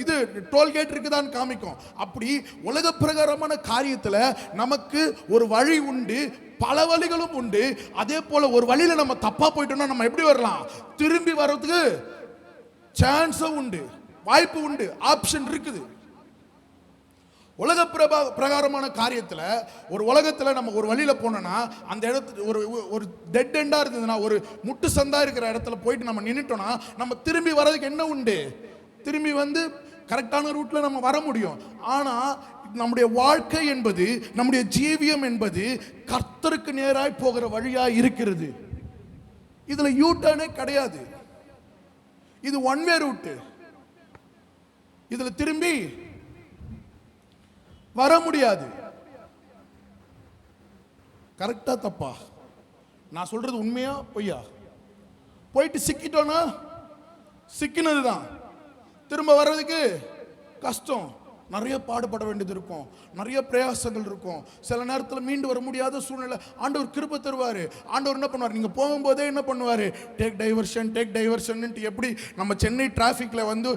A: இது டோல்கேட் இருக்குதான்னு காமிக்கும். அப்படி உலக பிரகாரமான காரியத்தில் நமக்கு ஒரு வழி உண்டு, பல வழிகளும் உண்டு. அதே போல ஒரு வழியில நம்ம தப்பா போயிட்டோம்னா நம்ம எப்படி வரலாம்? திரும்பி வர்றதுக்கு சான்ஸும் உண்டு, வாய்ப்பு உண்டு, ஆப்ஷன் இருக்குது. உலக பிரகாரமான காரியத்துல ஒரு உலகத்துல நம்ம ஒரு வழியில போனோம்னா, அந்த இடத்துல ஒரு டெட் எண்டா இருந்ததுன்னா, ஒரு முட்டு சந்தா இருக்கிற இடத்துல போயிட்டு நம்ம நின்னுட்டோம்னா, நம்ம திரும்பி வர்றதுக்கு என்ன உண்டு? திரும்பி வந்து கரெக்டான ரூட்ல நம்ம வர முடியும். ஆனா நம்முடைய வாழ்க்கை என்பது, நம்முடைய ஜீவியம் என்பது கர்த்தருக்கு நேராய் போகிற வழியா இருக்கிறது. இதுல யூ டர்னே கிடையாது. இது ஒன் வே ரூட். இதுல திரும்பி வர முடியாது. கரெக்டா தப்பா? நான் சொல்றது உண்மையா பொய்யா? போயிட்டு சிக்கிட்டோம்னா சிக்கினதுதான். திரும்ப வர்றதுக்கு கஷ்டம், நிறைய பாடுபட வேண்டியது இருக்கும், நிறைய பிரயாசங்கள் இருக்கும். சில நேரத்தில் மீண்டு வர முடியாத சூழ்நிலை. ஆண்டவர் கிருபை தருவார். ஆண்டவர் என்ன பண்ணுவார்? நீங்கள் போகும்போதே என்ன பண்ணுவார்? Take diversion. எப்படி நம்ம சென்னை டிராஃபிக்கில் வந்து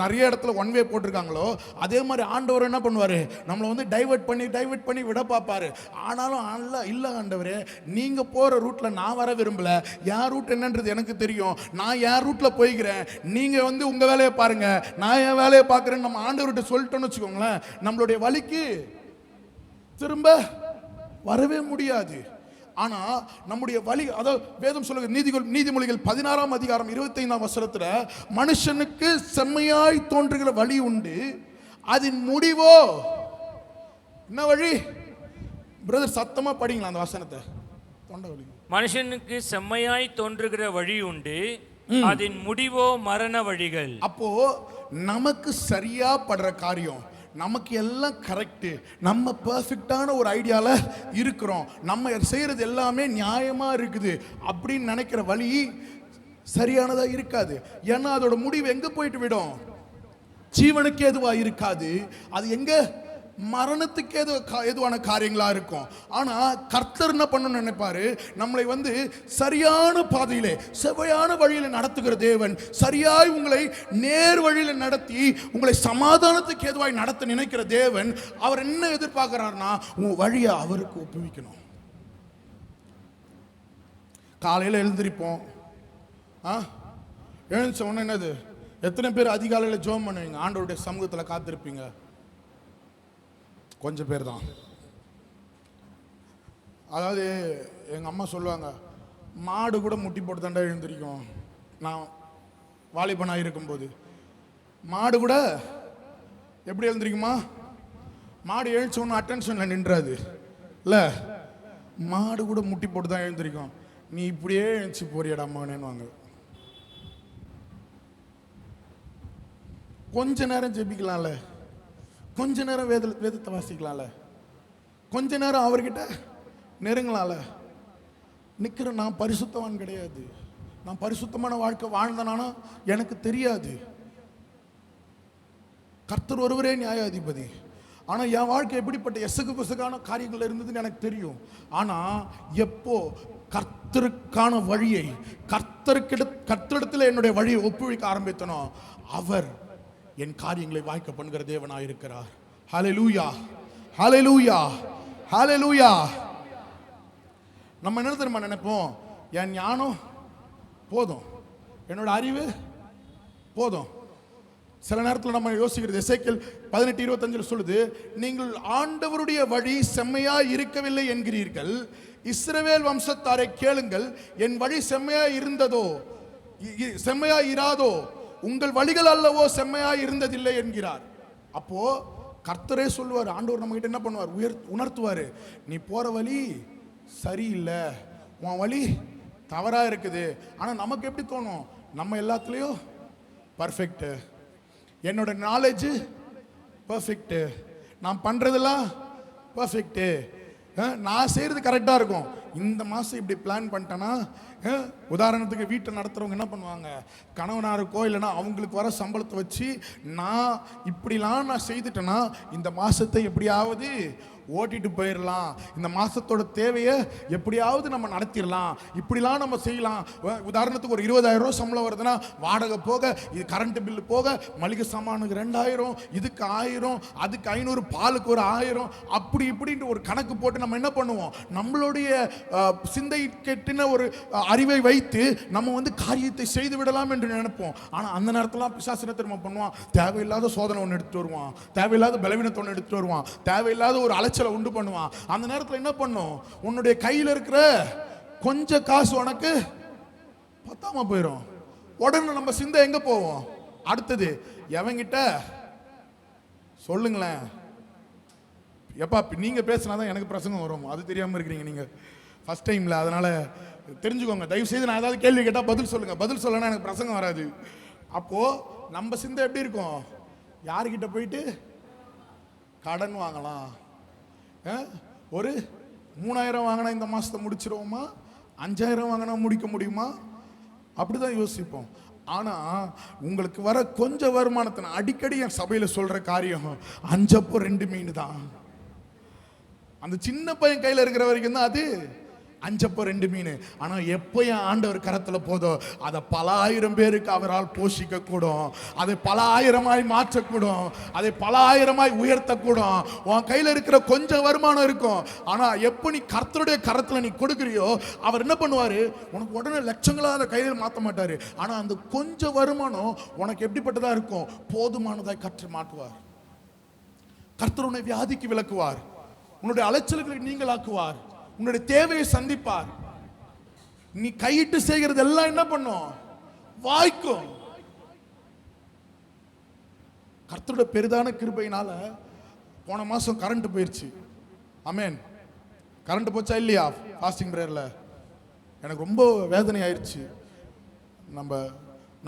A: நிறைய இடத்துல ஒன் வே போட்டிருக்காங்களோ, அதே மாதிரி ஆண்டவர் என்ன பண்ணுவார்? நம்மளை வந்து டைவர்ட் பண்ணி விட பார்ப்பாரு. ஆனாலும் இல்லை ஆண்டவரே, நீங்கள் போகிற ரூட்டில் நான் வர விரும்பலை, என் ரூட் என்னன்றது எனக்கு தெரியும், நான் என் ரூட்டில் போய்க்கிறேன், நீங்கள் வந்து உங்கள் வேலையை பாருங்க, நான் என் வேலையை பார்க்குறேன்னு நம்ம ஆண்டவர்கிட்ட சொல்லிட்டோன்னு வச்சுக்கோங்களேன், நம்மளுடைய வழிக்கு திரும்ப வரவே முடியாது. ஆனா நம்முடைய வழி, அதாவது வேதம் சொல்லுங்க, நீதிமொழிகள் 16ஆம் அதிகாரம் 25ஆம் வசனத்துல, மனுஷனுக்கு செம்மையாய் தோன்றுகிற வழி உண்டு, அதன் முடிவோ என்ன வழி? பிரதர் சத்தமா படிங்களா அந்த வசனத்தை? தொண்டை
B: மனுஷனுக்கு செம்மையாய் தோன்றுகிற வழி உண்டு, அதன் முடிவோ மரண வழிகள்.
A: அப்போ நமக்கு சரியா படுற காரியம், நமக்கு எல்லாம் கரெக்ட், நம்ம பெர்ஃபெக்டான ஒரு ஐடியால இருக்கிறோம், நம்ம செய்யறது எல்லாமே நியாயமா இருக்குது அப்படின்னு நினைக்கிற வழி சரியானதா இருக்காது. ஏன்னா அதோட முடிவு எங்க போயிட்டு விடும்? ஜீவனுக்கு எதுவா இருக்காது, அது எங்க? மரணத்துக்கு எதுவான காரியங்களா இருக்கும். ஆனா கர்த்தர் என்ன பண்ண நினைப்பாரு? நம்மளை வந்து சரியான பாதையிலே, செவ்வையான வழியில நடத்துகிற தேவன், சரியாய் உங்களை நேர் வழியில நடத்தி உங்களை சமாதானத்துக்கு ஏதுவாய் நடத்த நினைக்கிற தேவன், அவர் என்ன எதிர்பார்க்கிறார்னா, உங்க வழியை அவருக்கு ஒப்புவிக்கணும். காலையில எழுந்திருப்போம், எழுந்த உடனே என்னது? எத்தனை பேர் அதிகாலையில் ஜெபம் பண்ணுவீங்க? ஆண்டவருடைய சமூகத்தில் காத்திருப்பீங்க? கொஞ்சம் பேர் தான். அதாவது எங்கள் அம்மா சொல்லுவாங்க, மாடு கூட முட்டி போட்டு தாண்டா எழுந்திருக்கும். நான் வாலிபனாக இருக்கும்போது மாடு கூட எப்படி எழுந்திருக்குமா? மாடு எழுந்து ஒன்று அட்டென்ஷனில் நின்றாது இல்லை, மாடு கூட முட்டி போட்டு தான் எழுந்திருக்கும். நீ இப்படியே எழுந்துச்சு போறியடா அம்மானேன்னு வாங்க. கொஞ்ச நேரம் ஜெபிக்கலாம்ல, கொஞ்ச நேரம் வேதத்தை வாசிக்கலாம்ல, கொஞ்ச நேரம் அவர்கிட்ட நெருங்கலாம்ல. நிக்கிற நான் பரிசுத்தவான் கிடையாது, நான் பரிசுத்தமான வாழ்க்கை வாழ்ந்தனானா எனக்கு தெரியாது. கர்த்தர் ஒருவரே நியாயாதிபதி. ஆனா என் வாழ்க்கை எப்படிப்பட்ட எசகு பிசகான காரியங்கள் இருந்ததுன்னு எனக்கு தெரியும். ஆனா எப்போ கர்த்தருக்கான வழியை கர்த்தரிடத்தில் என்னுடைய வழியை ஒப்புவிக்க ஆரம்பித்தனோ, அவர் என் காரியங்களை வாய்க்க பண்ணுகிற தேவனாய் இருக்கிறார். ஹல்லேலூயா, ஹல்லேலூயா, ஹல்லேலூயா. நம்ம என்ன தெரியுமா நினைப்போம், என் ஞானம் போதும், என்னோட அறிவு போதும். சில நேரத்தில் நம்ம யோசிக்கிறது, எசேக்கியேல் 18:25 சொல்லுது, நீங்கள் ஆண்டவருடைய வழி செம்மையா இருக்கவில்லை என்கிறீர்கள், இஸ்ரவேல் வம்சத்தாரை கேளுங்கள், என் வழி செம்மையா இருந்ததோ செம்மையா இராதோ, உங்கள் வழிகள் அல்லவோ செம்மையா இருந்ததில்லை என்கிறார். அப்போ கர்த்தரே சொல்லுவார், ஆண்டவர் நம்ம கிட்ட என்ன பண்ணுவார், உணர்த்துவார், நீ போற வழி சரியில்லை, உன் வழி தவறா இருக்குது. ஆனா நமக்கு எப்படி தோணும், நம்ம எல்லாத்துலயும் பர்ஃபெக்ட், என்னோட நாலேஜ் பர்ஃபெக்ட், நான் பண்றதெல்லாம் பர்ஃபெக்ட், நான் செய்யறது கரெக்டா இருக்கும். இந்த மாசம் இப்படி பிளான் பண்ணிட்டேன்னா, உதாரணத்துக்கு வீட்டை நடத்துறவங்க என்ன பண்ணுவாங்க, கணவனாருக்கோ இல்லைன்னா அவங்களுக்கு வர சம்பளத்தை வச்சு நான் இப்படிலாம் நான் செய்துட்டேன்னா இந்த மாசத்தை எப்படியாவது ஓட்டிட்டு போயிடலாம், இந்த மாசத்தோட தேவையை எப்படியாவது நம்ம நடத்திடலாம், இப்படிலாம் நம்ம செய்யலாம். உதாரணத்துக்கு ஒரு 20,000 ரூபா சம்பளம் வருதுன்னா வாடகை போக, இது கரண்ட் பில்லு போக, மளிகை சாமானுக்கு 2,000, இதுக்கு 1,000, அதுக்கு 500, பாலுக்கு ஒரு 1,000, அப்படி இப்படின்ட்டு ஒரு கணக்கு போட்டு நம்ம என்ன பண்ணுவோம், நம்மளுடைய சிந்தை கெட்டின ஒரு அறிவை வைத்து நம்ம காரியத்தை செய்து விடலாம் என்று நினைப்போம். ஆனா அந்த நேரத்தில் பிசாசு திரும்ப பண்ணுவான், தேவையில்லாத சோதனை ஒன்று எடுத்துட்டு வருவான், தேவையில்லாத பலவீனத்தை ஒன்று எடுத்துட்டு வருவான், தேவையில்லாத ஒரு அலைச்சலை உண்டு பண்ணுவான். அந்த நேரத்தில் என்ன பண்ணும், உன்னுடைய கையில் இருக்கிற கொஞ்சம் காசு உனக்கு பத்தாம போயிடும். உடனே நம்ம சிந்தை எங்க போவோம், அடுத்தது எவங்கிட்ட சொல்லுங்களேன், எப்பா நீங்க பேசினாதான் எனக்கு பிரசங்கம் வரும், அது தெரியாம இருக்கிறீங்க நீங்க ஃபர்ஸ்ட் டைம்ல. அதனால தெரிஞ்சுக்கோங்க, தயவு செய்து நான் ஏதாவது கேள்வி கேட்டால் பதில் சொல்லுங்க, பதில் சொல்லனா எனக்கு பிரசங்கம் வராது. அப்போ நம்ம சிந்தை எப்படி இருக்கும், யாருக்கிட்ட போயிட்டு கடன் வாங்கலாம், ஒரு 3,000 வாங்கினா இந்த மாசத்தை முடிச்சிருவோமா, 5,000 வாங்கினா முடிக்க முடியுமா, அப்படிதான் யோசிப்போம். ஆனா உங்களுக்கு வர கொஞ்சம் வருமானத்தை அடிக்கடி என் சபையில சொல்ற காரியம், 5 அப்போ 2 மீன் தான். அந்த சின்ன பையன் கையில இருக்கிற வரைக்கும் தான் அது 5 அப்போ 2 மீன். ஆனா எப்போ என் ஆண்டவர் கரத்துல போதோ அதை பல ஆயிரம் பேருக்கு அவரால் போஷிக்க கூடும், அதை பல ஆயிரமாய் மாற்றக்கூடும், அதை பல ஆயிரமாய் உயர்த்தக்கூடும். உன் கையில இருக்கிற கொஞ்சம் வருமானம் இருக்கும், ஆனா எப்போ நீ கர்த்தருடைய கரத்துல நீ கொடுக்குறியோ அவர் என்ன பண்ணுவாரு, உனக்கு உடனே லட்சங்களா அதை கையில மாற்ற மாட்டாரு. ஆனா அந்த கொஞ்சம் வருமானம் உனக்கு எப்படிப்பட்டதா இருக்கும், போதுமானதாய் கற்று மாட்டுவார். கர்த்தர் உன்னை வியாதிக்கு விலக்குவார், உன்னுடைய அலைச்சல்களுக்கு நீங்களாக்குவார், உன்னுடைய தேவையை சந்திப்பார். நீ கையிட்டு செய்கிறது எல்லாம் என்ன பண்ணும், வாய்க்கும். கர்த்தருடைய பெரிதான கிருபையினால போன மாசம் கரண்ட் போயிருச்சு. ஆமென். கரண்ட் போச்சா இல்லையா ஃபாஸ்டிங் பிரேயர்ல? எனக்கு ரொம்ப வேதனை ஆயிடுச்சு. நம்ம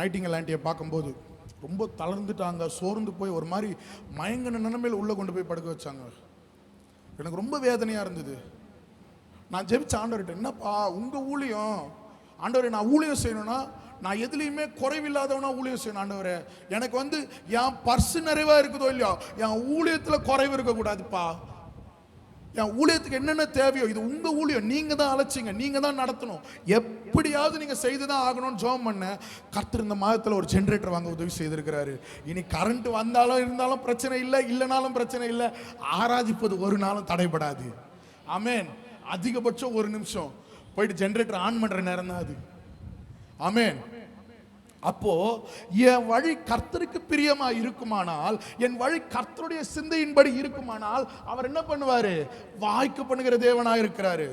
A: நைட்டிங்கல் ஆண்டியை பார்க்கும்போது ரொம்ப தளர்ந்துட்டாங்க, சோர்ந்து போய் ஒரு மாதிரி மயங்கின நிலைமையில் உள்ள கொண்டு போய் படுக்க வச்சாங்க. எனக்கு ரொம்ப வேதனையா இருந்தது. நான் ஜெபிச்ச ஆண்டவர்கிட்ட, என்னப்பா உங்க ஊழியம் ஆண்டவரே, நான் ஊழியம் செய்யணும்னா நான் எதுலையுமே குறைவில்லாதவனா ஊழியம் செய்யணும் ஆண்டவரே. எனக்கு என் பர்சு நிறைவா இருக்குதோ இல்லையோ, என் ஊழியத்துல குறைவு இருக்கக்கூடாதுப்பா. என் ஊழியத்துக்கு என்னென்ன தேவையோ இது உங்க ஊழியம், நீங்க தான் அழைச்சிங்க, நீங்க தான் நடத்தணும், எப்படியாவது நீங்க செய்துதான் ஆகணும்னு ஜெபம் பண்ண. கர்த்தர் இந்த மாதத்துல ஒரு ஜெனரேட்டர் வாங்க உதவி செய்திருக்கிறாரு. இனி கரண்ட் வந்தாலும் இருந்தாலும் பிரச்சனை இல்லை, இல்லைனாலும் பிரச்சனை இல்லை, ஆராதிப்பது ஒரு நாளும் தடைபடாது. ஆமென். அதிகபட்சம் 1 நிமிஷம் போயிட்டு ஜெனரேட்டர் ஆன் பண்ற நேரம் தான் அது. ஆமென். அப்போ என் வழி கர்த்தருக்கு பிரியமா இருக்குமானால், என் வழி கர்த்தருடைய சிந்தையின்படி இருக்குமானால் அவர் என்ன பண்ணுவாரு, வாய்க்க பண்ணுகிற தேவனா இருக்கிறாரு.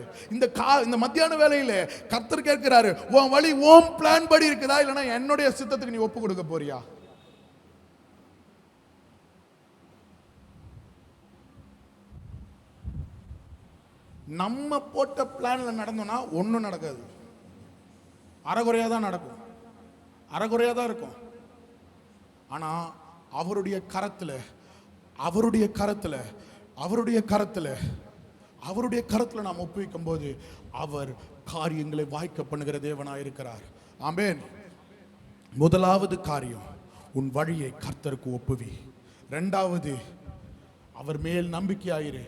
A: இந்த மத்தியான வேளையில கர்த்தர் கேட்கிறாரு, உன் வழி ஓம் பிளான் படி இருக்குதா, இல்லைன்னா என்னுடைய சித்தத்துக்கு நீ ஒப்பு கொடுக்க போறியா? நம்ம போட்ட பிளான்ல நடந்தோம்னா ஒன்றும் நடக்காது, அறகுறையா தான் நடக்கும், அறகுறையா தான் இருக்கும். ஆனா அவருடைய கரத்துல அவருடைய கரத்துல அவருடைய கரத்துல அவருடைய கரத்துல நாம் ஒப்புவிக்கும் போது அவர் காரியங்களை வாய்க்க பண்ணுகிற தேவனாய் இருக்கிறார். ஆமென். முதலாவது காரியம், உன் வழியை கர்த்தருக்கு ஒப்புவி. இரண்டாவது, அவர் மேல் நம்பிக்கையாயிரு.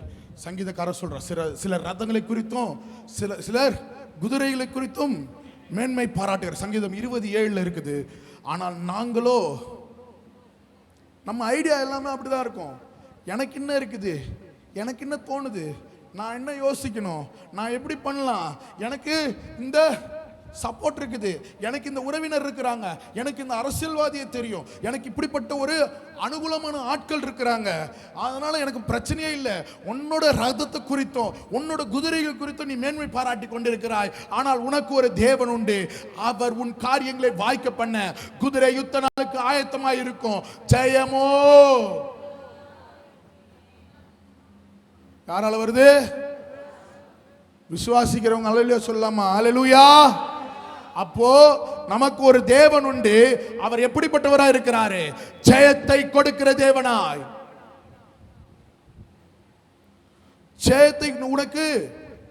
A: சங்கீதக்காரர் சொல்றார், சிலர் ரதங்களை குறித்தும் சிலர் குதிரைகளை குறித்தும் மேன்மை பாராட்டுகிறார். சங்கீதம் 27 இருக்குது. ஆனால் நாங்களோ நம்ம ஐடியா எல்லாமே அப்படிதான் இருக்கும். எனக்கு என்ன இருக்குது, எனக்கு என்ன தோணுது, நான் என்ன யோசிக்கணும், நான் எப்படி பண்ணலாம், எனக்கு இந்த சப்போர்ட் இருக்குது, எனக்கு இந்த உறவினர் இருக்கிறாங்க, எனக்கு இந்த அரசியல்வாதியை தெரியும், எனக்கு இப்படிப்பட்ட ஒரு அனுகூலமான ஆட்கள் இருக்கிறாங்க, அதனால எனக்கு பிரச்சனையே இல்லை. உன்னோட ரதத்தை குறித்தும் உன்னோட குதிரைகள் குறித்தும் நீ மேன்மை பாராட்டி கொண்டிருக்கிறாய். ஆனால் உனக்கு ஒரு தேவன் உண்டு. அவர் உன் காரியங்களை வாய்க்க பண்ண குதிரை யுத்த நாளுக்கு ஆயத்தமாய் இருக்கும். ஜெயமோ யாரால வருது? விசுவாசிக்கிறவங்க அல்லேலூயா சொல்லலாமா? அல்லேலூயா. அப்போ நமக்கு ஒரு தேவன் உண்டு. அவர் எப்படிப்பட்டவராய் இருக்கிறாரு? ஜெயத்தை கொடுக்கிற தேவனாய். ஜெயத்தை உனக்கு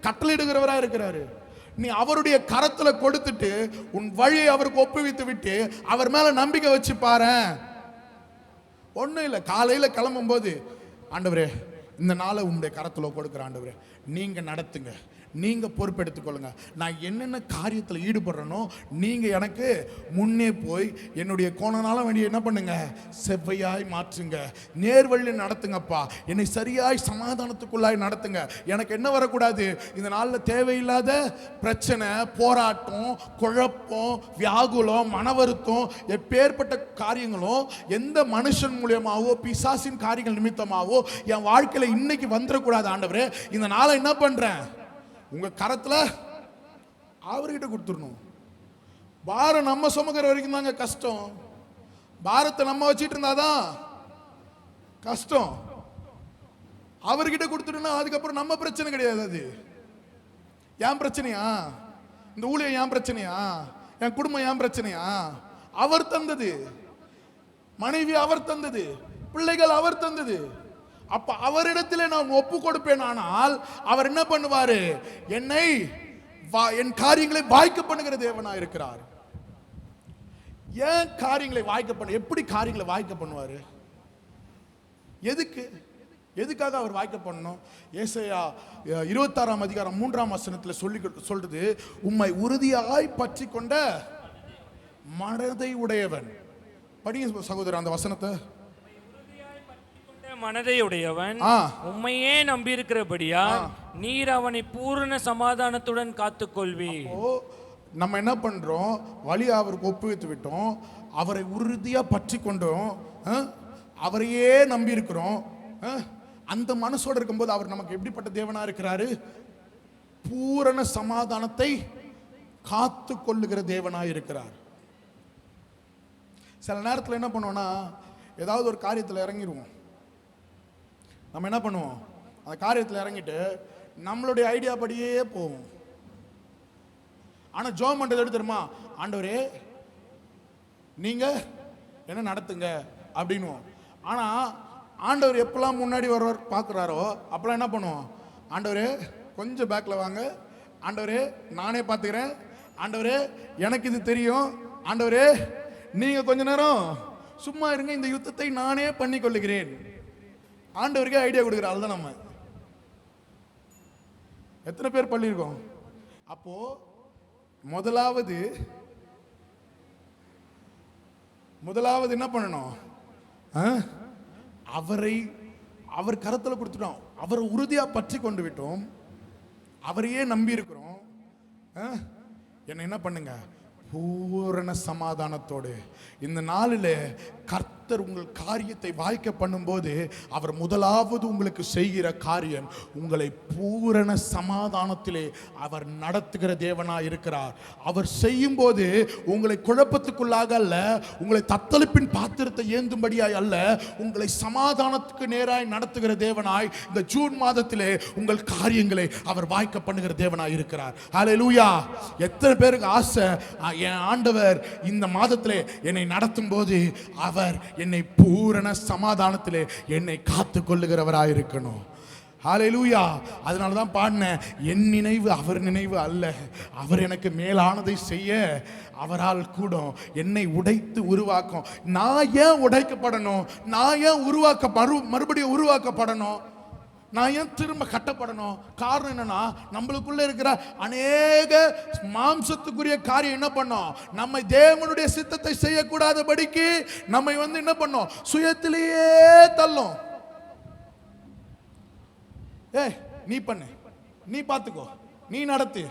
A: கட்டளையிடுகிறவராய் இருக்கிறாரு. நீ அவருடைய கரத்துல கொடுத்துட்டு உன் வழியை அவருக்கு ஒப்புவித்து விட்டு அவர் மேல நம்பிக்கை வச்சு பாரு. ஒண்ணும் இல்லை, காலையில கிளம்பும் போது, ஆண்டவரே இந்த நாளை உங்களுடைய கரத்துல கொடுக்குற ஆண்டவரே, நீங்க நடத்துங்க, நீங்க பொறுப்பெடுத்துக் கொள்ளுங்க. நான் என்னென்ன காரியத்தில் ஈடுபடுறனோ நீங்க எனக்கு முன்னே போய் என்னுடைய கோணனால வேண்டிய என்ன பண்ணுங்க, செவ்வையாய் மாற்றுங்க, நேர்வழியில் நடத்துங்கப்பா, என்னை சரியாய் சமாதானத்துக்குள்ளாய் நடத்துங்க. எனக்கு என்ன வரக்கூடாது, இந்த நாளில் தேவையில்லாத பிரச்சனை, போராட்டம், குழப்பம், வியாகுலம், மன வருத்தம், எப்பேற்பட்ட காரியங்களும் எந்த மனுஷன் மூலியமாவோ பிசாசின் காரியங்கள் நிமித்தமாவோ என் வாழ்க்கையில் இன்னைக்கு வந்துடக்கூடாது. ஆண்டவரே இந்த நாளை என்ன பண்றேன், உங்க கரத்துல அவர்கிட்ட கொடுத்துடணும். பாரம் நம்ம சுமக்கிற வரைக்கும் தாங்க கஷ்டம். பாரத்தை நம்ம வச்சிட்டு இருந்தாதான் கஷ்டம். அவர்கிட்ட கொடுத்துட்டோம்னா அதுக்கப்புறம் நம்ம பிரச்சனை கிடையாது. அது என் பிரச்சனையா, இந்த ஊழியம் என் பிரச்சனையா, என் குடும்பம் என் பிரச்சனையா? அவர் தந்தது. மனைவி அவர் தந்தது, பிள்ளைகள் அவர் தந்தது. அப்ப அவரிடத்திலே நான் ஒப்பு கொடுப்பேன். ஆனால் அவர் என்ன பண்ணுவாரு, என்னை என் காரியங்களை வாய்க்க பண்ணுகிற தேவனா இருக்கிறார். ஏன் காரியங்களை வாய்க்க பண்ண, எப்படி காரியங்களை வாய்க்க பண்ணுவாரு? எதுக்காக அவர் வாய்க்க பண்ணணும்? ஏசாயா 26ஆம் அதிகாரம் 3ஆம் வசனத்துல சொல்றது, உம்மை உறுதியாய் பற்றி கொண்ட மனதை உடையவன். படிங்க சகோதரர் அந்த வசனத்தை.
B: மனதை உடையவன் உம்மையே நம்பி இருக்கிறபடியா நீர் அவனை பூரண சமாதானத்துடன் காத்துக்கொள்வி.
A: நம்ம என்ன பண்றோம், வழி அவருக்கு ஒப்புவித்து விட்டோம், அவரை உறுதியா பற்றி கொண்டோம், அவரையே நம்பி இருக்கிறோம். அந்த மனசோட இருக்கும்போது அவர் நமக்கு எப்படிப்பட்ட தேவனா இருக்கிறாரு? பூரண சமாதானத்தை காத்து கொள்ளுகிற தேவனாய் இருக்கிறார். சில நேரத்தில் என்ன பண்ணுவோம்னா, ஏதாவது ஒரு காரியத்தில் இறங்கிடுவோம். நம்ம என்ன பண்ணுவோம், அந்த காரியத்தில் இறங்கிட்டு நம்மளுடைய ஐடியா படியே போவோம். ஆனால் ஜோம் பண்றது எப்படி தெரியுமா? ஆண்டவரே நீங்க என்ன நடத்துங்க அப்படின்னுவோம். ஆனால் ஆண்டவர் எப்பெல்லாம் முன்னாடி வருவார் பார்க்குறாரோ அப்பெல்லாம் என்ன பண்ணுவோம், ஆண்டவரே கொஞ்சம் பேக்கில் வாங்க, ஆண்டவரே நானே பார்த்துக்கிறேன், ஆண்டவரே எனக்கு இது தெரியும், ஆண்டவரே நீங்கள் கொஞ்ச நேரம் சும்மா இருங்க, இந்த யுத்தத்தை நானே பண்ணி கொள்ளுகிறேன். ஆண்டவருக்கே ஐடியா கொடுக்குற ஆள் தான் நம்ம. எத்தனை பேர் பண்ணியிருக்கோம்? அப்போ முதலாவது என்ன பண்ணணும், அவர் கரத்தில் கொடுத்துட்டோம், அவரை உறுதியா பற்றி கொண்டு விட்டோம், அவரையே நம்பி இருக்கிறோம். என்ன என்ன பண்ணுங்க, பூரண சமாதானத்தோடு இந்த நாளில் கர்த்தர் உங்கள் காரியத்தை வாய்க்க பண்ணும்போது அவர் முதலாவது உங்களுக்கு செய்கிற காரியம், உங்களை பூரண சமாதானத்திலே அவர் நடத்துகிற தேவனாய் இருக்கிறார். அவர் செய்யும் போது உங்களை குழப்பத்துக்குள்ளாக அல்ல, உங்களை தத்தளிப்பின் பாத்திரத்தை ஏந்தும்படியாய் அல்ல, உங்களை சமாதானத்துக்கு நேராய் நடத்துகிற தேவனாய் இந்த ஜூன் மாதத்திலே உங்கள் காரியங்களை அவர் வாய்க்க பண்ணுகிற தேவனாய் இருக்கிறார். ஹல்லேலூயா. எத்தனை பேருக்கு ஆசை, என் ஆண்டவர் இந்த மாதத்திலே என்னை நடத்தும் போது அவர் என்னை பூரண சமாதானத்திலே என்னை காத்து கொள்ளுகிறவராயிருக்கணும். ஹல்லேலூயா. அதனால தான் பாடினேன், என் நினைவு அவர் நினைவு அல்ல, அவர் எனக்கு மேலானதை செய்ய அவரால் கூடும். என்னை உடைத்து உருவாக்கும். நான் ஏன் உடைக்கப்படணும்? நான் ஏன் மறுபடியும் உருவாக்கப்படணும்? நான் ஏன் திரும்ப கட்டப்படணும்? காரணம் என்னன்னா, நம்மளுக்குள்ள இருக்கிற அநேக மாம்சத்துக்குரிய காரியம் என்ன பண்ணோம்? நம்ம தேவனுடைய சித்தத்தை செய்யக்கூடாதபடிக்கு நம்மை என்ன பண்ணோம்? சுயத்திலேயே தள்ளும். நீ பண்ணு, நீ பார்த்துக்கோ, நீ நடத்து,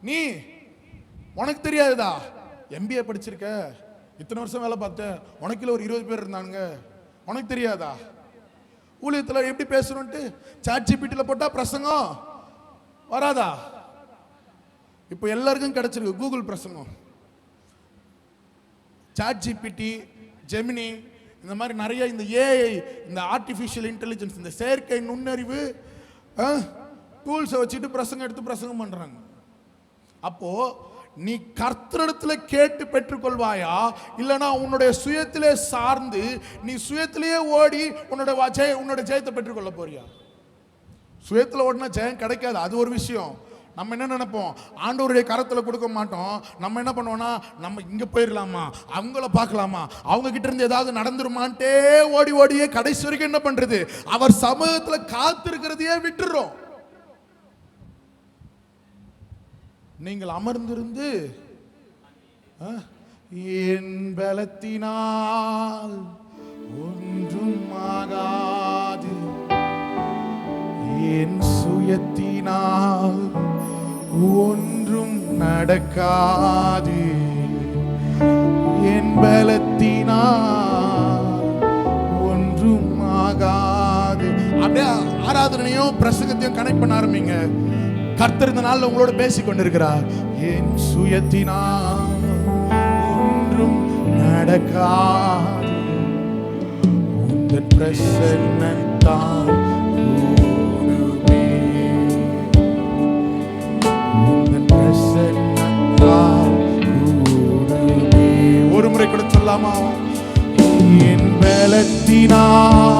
A: நீ உனக்கு தெரியாதுதா? MBA படிச்சிருக்க, இத்தனை வருஷம் வேலை பார்த்த, உனக்குள்ள ஒரு 20 பேர் இருந்தாங்க, உனக்கு தெரியாதா? ஊழியத்தில் எப்படி பேசணும்ட்டு ChatGPTல போட்டா பிரசங்கம் வராதா? இப்போ எல்லாருக்கும் கிடைச்சிருக்கு கூகுள் பிரசங்கம். ChatGPT, ஜெமினி, இந்த மாதிரி நிறைய இந்த AI, இந்த ஆர்டிஃபிஷியல் இன்டெலிஜென்ஸ், இந்த செயற்கை நுண்ணறிவு டூல்ஸை வச்சுட்டு பிரசங்கம் எடுத்து பிரசங்கம் பண்றாங்க. அப்போ நீ கர்த்தரிடத்துல கேட்டு பெற்றுக்கொள்வாயா, இல்லனா உன்னுடைய சுயத்திலே சார்ந்து நீ சுயத்திலேயே ஓடி உன்னோட ஜெயத்தை பெற்றுக்கொள்ள போறியா? சுயத்தில் ஓடினா ஜெயம் கிடைக்காது, அது ஒரு விஷயம். நம்ம என்ன நினைப்போம்? ஆண்டவருடைய கரத்தில் கொடுக்க மாட்டோம். நம்ம என்ன பண்ணுவோம்னா, நம்ம இங்கே போயிடலாமா, அவங்கள பார்க்கலாமா, அவங்க கிட்ட இருந்து ஏதாவது நடந்துருமான்ட்டே ஓடியே கடைசி வரைக்கும் என்ன பண்றது? அவர் சமூகத்தில் காத்திருக்கிறதையே விட்டுறோம். நீங்கள் அமர்ந்திருந்து என் பலத்தினால் ஒன்றும் ஆகாது, என் சுயத்தினால் ஒன்றும் நடக்காது, என் பலத்தினால் ஒன்றும் ஆகாது. அப்படியே ஆராதனையும் பிரசங்கத்தையும் கனெக்ட் பண்ண ஆரம்பிங்க. கர்த்தர் இந்த நாள்ல உங்களோட பேசிக் கொண்டிருக்கிறார். என் சுயத்தினால் ஒன்றும் நடக்காது, உந்தன் பிரசன்னத்தால் கூடுமே, உந்தன் பிரசன்னத்தால் கூடுமே. ஒரு முறை கூட சொல்லாமா? என் பலத்தினால்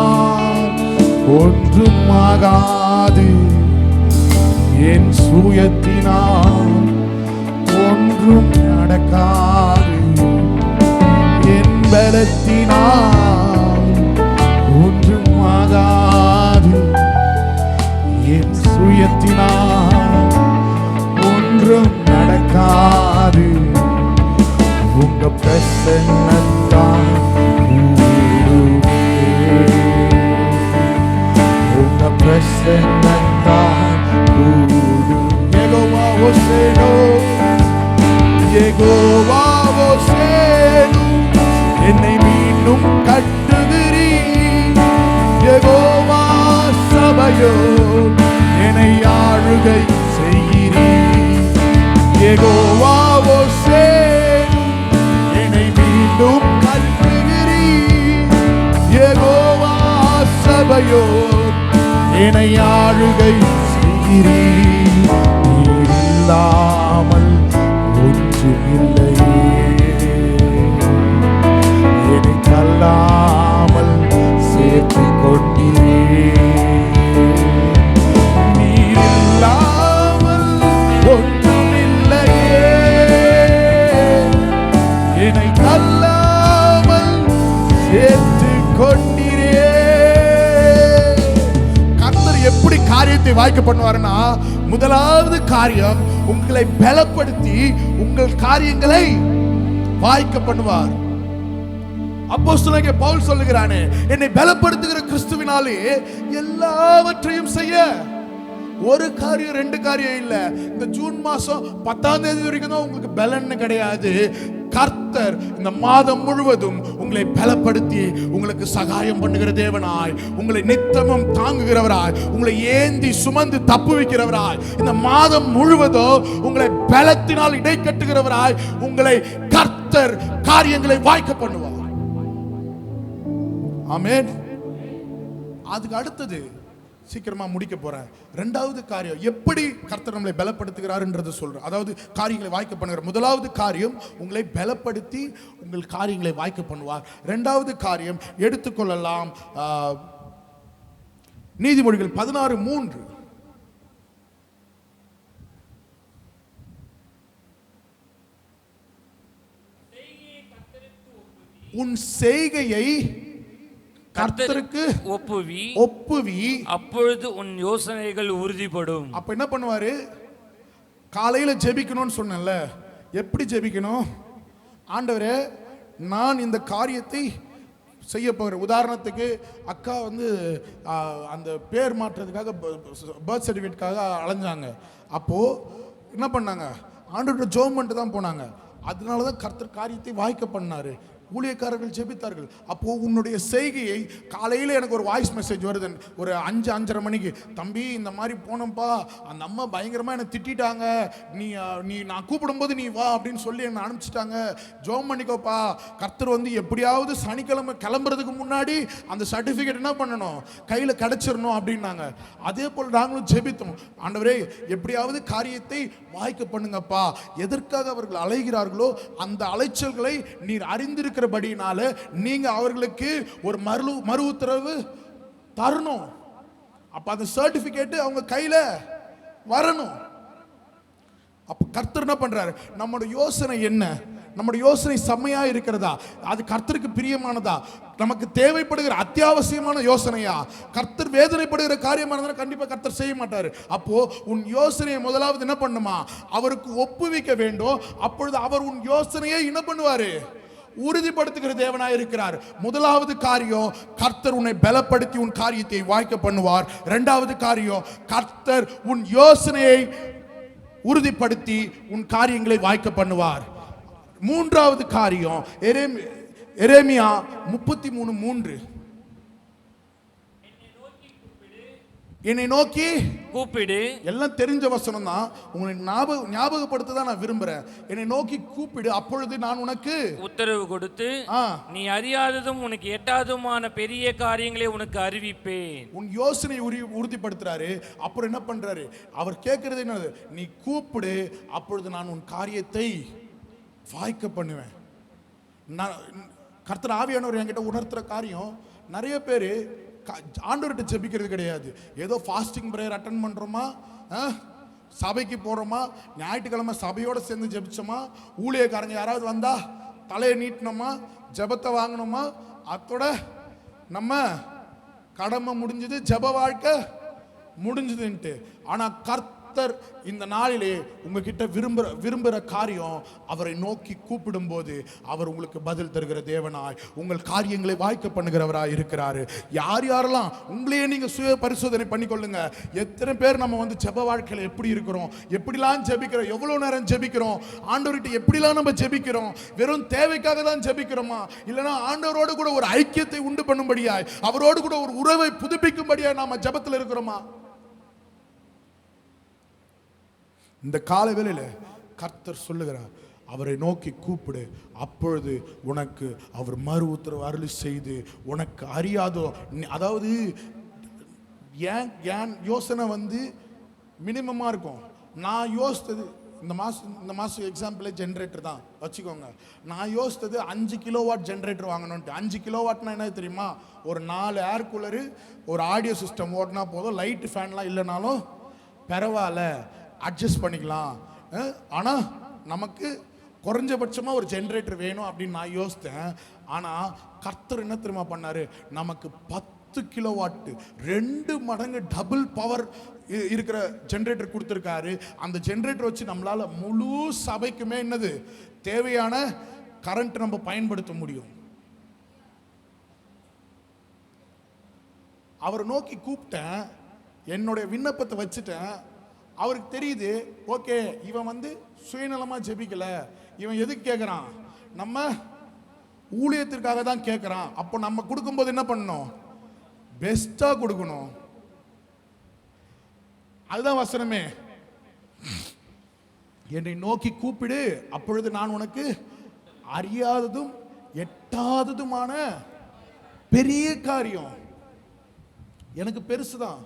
A: ஒன்றும் ஆகாது, என் சுயத்தினால் ஒன்றும் நடக்காது, என் பலத்தினால் ஒன்றும் ஆகாது, என் சுயத்தினால் ஒன்றும் நடக்காது, உங்க பிரசன்னத்தால் உங்க பிரசன்னத்தால் Yehovah Hosenu, Yehovah Hosenu, என்னை மீண்டும் கட்டுகிறீர். யெகோவா சபையோர் என்னை ஆளுகை செய்கிறீர். யெகோவா ஹோசேனு, என்னை மீண்டும் கட்டுகிறீர். யெகோவா சபையோர் என்னை ஆளுகை செய்கிறீர். நீர் இல்லாமல் ஒன்றுமில்லையே, என்னை தள்ளாமல் சேர்த்து கொண்டீரே. நீர் இல்லாமல் ஒன்றுமில்லையே, என்னை தள்ளாமல் சேர்த்து கொண்டீரே. கர்த்தர் எப்படி காரியத்தை வாய்க்க பண்ணுவாருன்னா, முதலாவது காரியம் உங்களை பலப்படுத்தி உங்கள் காரியங்களை வாய்க்க பண்ணுவார். அப்போஸ்தலனாகிய பவுல் சொல்லுகிறானே, என்னை பலப்படுத்துகிற கிறிஸ்துவினாலே எல்லாவற்றையும் செய்ய. ஒரு காரியம் 2 காரியம் இல்ல. இந்த ஜூன் மாசம் 10ஆம் தேதி வரைக்கும் தான் உங்களுக்கு பலன்னு கிடையாது. கர்த்தர் இந்த மாதம் முழுவதும் உங்களை பலப்படுத்தி உங்களுக்கு சகாயம் பண்ணுகிற தேவனாய், உங்களை நித்தமும் தாங்குகிறவராய், உங்களை ஏந்தி சுமந்து தப்புவிக்கிறவராய், இந்த மாதம் முழுவதும் உங்களை பலத்தினால் இடை கட்டுகிறவராய் உங்களை கர்த்தர் காரியங்களை வாய்க்க பண்ணுவார். ஆமென். அதுக்கு அடுத்தது சீக்கிரமா முடிக்க போறேன். ரெண்டாவது காரியம், எப்படி கர்த்தர் நம்மளை பலப்படுத்துகிறாருன்றதை சொல்றேன். அதாவது காரியங்களை வாய்க்க பண்ணுகிறார். முதலாவது காரியம், உங்களை பலப்படுத்தி உங்கள் காரியங்களை வாய்க்க பண்ணுவார். ரெண்டாவது காரியம் எடுத்துக்கொள்ளலாம், நீதிமொழிகள் 16:3. உன் செய்கையை கர்த்தருக்கு ஒப்புவி,
B: அப்பொழுது உன் யோசனைகள் உறுதிப்படும்.
A: அப்ப என்ன பண்ணுவாரு? காலையில ஜெபிக்கணும்னு சொன்னேன்ல, எப்படி ஜெபிக்கணும்? ஆண்டவரே, நான் இந்த காரியத்தை செய்ய போகிறேன். உதாரணத்துக்கு அக்கா வந்து அந்த பேர் மாற்றத்துக்காக பர்த் சர்டிஃபிகேட்டுக்காக அலைஞ்சாங்க. அப்போ என்ன பண்ணாங்க? ஆண்டவர்கிட்ட ஜெபம் பண்ணிட்டு தான் போனாங்க. அதனால தான் கர்த்தர் காரியத்தை வாய்க்க பண்ணாரு. ஊழியக்காரர்கள் ஜெபித்தார்கள். அப்போ உன்னுடைய செய்கையை, காலையில் எனக்கு ஒரு வாய்ஸ் மெசேஜ் வருது ஒரு 5-5:30 மணிக்கு, தம்பி இந்த மாதிரி போனோம்ப்பா, அந்த அம்மா பயங்கரமாக என்னை திட்டாங்க, நீ நான் கூப்பிடும்போது நீ வா அப்படின்னு சொல்லி என்னை அனுப்பிச்சிட்டாங்க, ஜெபம் பண்ணிக்கோப்பா, கர்த்தர் வந்து எப்படியாவது சனிக்கிழமை கிளம்புறதுக்கு முன்னாடி அந்த சர்டிஃபிகேட் என்ன பண்ணணும், கையில் கிடச்சிடணும் அப்படின்னாங்க. அதே போல் நாங்களும் ஜெபித்தோம். ஆண்டவரே, எப்படியாவது காரியத்தை வாய்க்க பண்ணுங்கப்பா. எதற்காக அவர்கள் அலைகிறார்களோ அந்த அலைச்சல்களை நீர் அறிந்திருக்க படினால நீங்க அவர்களுக்கு ஒரு மறு உத்தரவு தரணும். அப்ப அந்த சர்டிபிகேட் அவங்க கையில வரணும். அப்ப கர்த்தர் என்ன பண்றாரு? நம்முடைய யோசனை என்ன? நம்முடைய யோசனை செம்மையா இருக்கிறதா? அது கர்த்தருக்கு பிரியமானதா? நமக்கு தேவைப்படுகிற அத்தியாவசியமான யோசனையா? கர்த்தர் வேதனைப்படுகிற காரியமானதுன்னா கண்டிப்பா கர்த்தர் செய்ய மாட்டாரு. அப்போ உன் யோசனையை முதலாவது என்ன பண்ணுமா? அவருக்கு ஒப்புவிக்க வேண்டும். அப்பொழுது அவர் உன் யோசனையை என்ன பண்ணுவாரு? உறுதிப்படுத்துகிற தேவனாய் இருக்கிறார். முதலாவது காரியம், கர்த்தர் உன்னை பலப்படுத்தி உன் காரியத்தை வாய்க்க பண்ணுவார். இரண்டாவது காரியம், கர்த்தர் உன் யோசனையை உறுதிப்படுத்தி உன் காரியங்களை வாய்க்க பண்ணுவார். மூன்றாவது காரியம், எரேமியா 33:3, என்னை நோக்கி
B: கூப்பிடு.
A: எல்லாம் தெரிஞ்ச வசனம் தான், உங்களை ஞாபகப்படுத்த தான் நான் விரும்புறேன். என்னை நோக்கி கூப்பிடு, அப்பொழுது நான் உனக்கு
B: உத்தரவு கொடுத்து நீ அறியாததும் உனக்கு எட்டாததுமான பெரிய காரியங்களை உனக்கு அறிவிப்பேன்.
A: உன் யோசனை உறுதிப்படுத்துறாரு. அப்புறம் என்ன பண்றாரு? அவர் கேட்கறது என்னது? நீ கூப்பிடு, அப்பொழுது நான் உன் காரியத்தை வாய்க்க பண்ணுவேன். கர்த்தர் ஆவியானவர் என்கிட்ட உணர்த்துற காரியம், நிறைய பேர் ஆண்டவர்கிட்ட ஜெபிக்கிறது கிடையாது. ஏதோ ஃபாஸ்டிங் பிரேயர் அட்டன் பண்ணுறோமா, சபைக்கு போகிறோமா, ஞாயிற்றுக்கிழமை சபையோடு சேர்ந்து ஜெபிச்சோமா, ஊழியக்காரங்க யாராவது வந்தா தலையை நீட்டினோமா, ஜெபத்தை வாங்கினோமா, அதோட நம்ம கடமை முடிஞ்சது, ஜெப வாழ்க்கை முடிஞ்சதுன்ட்டு. ஆனால் கர்த்தர் இந்த நாளிலே உங்ககிட்ட விரும்புகிற காரியம், அவரை நோக்கி கூப்பிடும் போது அவர் உங்களுக்கு பதில் தருகிற தேவனாய், உங்கள் காரியங்களை வாய்க்க பண்ணுகிறவராய் இருக்கிறாரு. யாரெல்லாம் உங்களையே நீங்க சுய பரிசோதனை பண்ணிக்கொள்ளுங்க. எத்தனை பேர் நம்ம வந்து ஜெப வாழ்க்கையில் எப்படி இருக்கிறோம், எப்படிலாம் ஜெபிக்கிறோம், எவ்வளோ நேரம் ஜெபிக்கிறோம், ஆண்டவர்கிட்ட எப்படிலாம் நம்ம ஜெபிக்கிறோம்? வெறும் தேவைக்காக தான் ஜெபிக்கிறோமா, இல்லைன்னா ஆண்டவரோடு கூட ஒரு ஐக்கியத்தை உண்டு பண்ணும்படியாய், அவரோடு கூட ஒரு உறவை புதுப்பிக்கும்படியாய் நாம ஜெபத்தில் இருக்கிறோமா? இந்த கால வேளையில கர்த்தர் சொல்லுகிறார், அவரை நோக்கி கூப்பிடு, அப்பொழுது உனக்கு அவர் மறு உத்தரவு அருளி செய்து உனக்கு அறியாதோ, அதாவது ஏன் யோசனை வந்து மினிமமா இருக்கும். நான் யோசித்தது இந்த மாசம் எக்ஸாம்பிள் ஜென்ரேட்டர் தான் வச்சுக்கோங்க. நான் யோசித்தது 5 கிலோவாட் ஜென்ரேட்டர் வாங்கணும்ட்டு. 5 கிலோவாட்னா என்ன தெரியுமா? ஒரு 4 ஏர் கூலரு, ஒரு ஆடியோ சிஸ்டம் ஓட்டினா போதும், லைட் ஃபேன்லாம் இல்லைனாலும் பரவாயில்ல, அட்ஜஸ்ட் பண்ணிக்கலாம். ஆனால் நமக்கு குறைஞ்சபட்சமாக ஒரு ஜென்ரேட்டர் வேணும் அப்படின்னு நான் யோசித்தேன். ஆனால் கர்த்தர் என்ன தெரியுமா பண்ணாரு? நமக்கு 10 கிலோவாட்டு 2 மடங்கு டபுள் பவர் இருக்கிற ஜென்ரேட்டர் கொடுத்துருக்காரு. அந்த ஜென்ரேட்டர் வச்சு நம்மளால முழு சபைக்குமே என்னது தேவையான கரண்ட் நம்ம பயன்படுத்த முடியும். அவரை நோக்கி கூப்பிட்டேன், என்னுடைய விண்ணப்பத்தை வச்சுட்டேன். அவருக்கு தெரியுது, ஓகே, இவன் வந்து சுயநலமா ஜெபிக்கல, இவன் எதுக்கு கேட்குறான்? நம்ம ஊழியத்திற்காக தான் கேட்குறான். அப்போ நம்ம கொடுக்கும்போது என்ன பண்ணணும்? பெஸ்டா கொடுக்கணும். அதுதான் வசனமே. என்னை நோக்கி கூப்பிடு, அப்பொழுது நான் உனக்கு அறியாததும் எட்டாததுமான பெரிய காரியம். எனக்கு பெருசுதான்.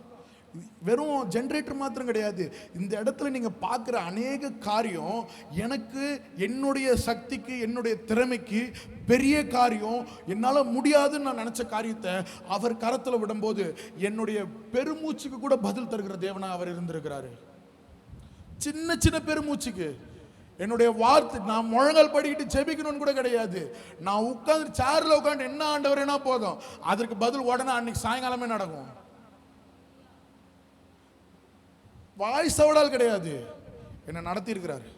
A: வெறும் ஜெனரேட்டர் மாத்திரம் கிடையாது. இந்த இடத்துல நீங்க பார்க்குற அநேக காரியம் எனக்கு, என்னுடைய சக்திக்கு, என்னுடைய திறமைக்கு பெரிய காரியம், என்னால் முடியாதுன்னு நான் நினைச்ச காரியத்தை அவர் கரத்தில் விடும்போது என்னுடைய பெருமூச்சுக்கு கூட பதில் தருகிற தேவனா அவர் இருந்திருக்கிறாரு. சின்ன சின்ன பெருமூச்சுக்கு என்னுடைய வார்த்தை, நான் முழங்கால் படிக்கிட்டு ஜெபிக்கணும்னு கூட கிடையாது, நான் உட்காந்து சேர்ல உட்காந்து என்ன ஆண்டவரேனா போதும், அதற்கு பதில் உடனே அன்னைக்கு சாயங்காலமே நடக்கும். வாய் சவடால் கிடையாது, என்ன நடத்தியிருக்கிறாரு.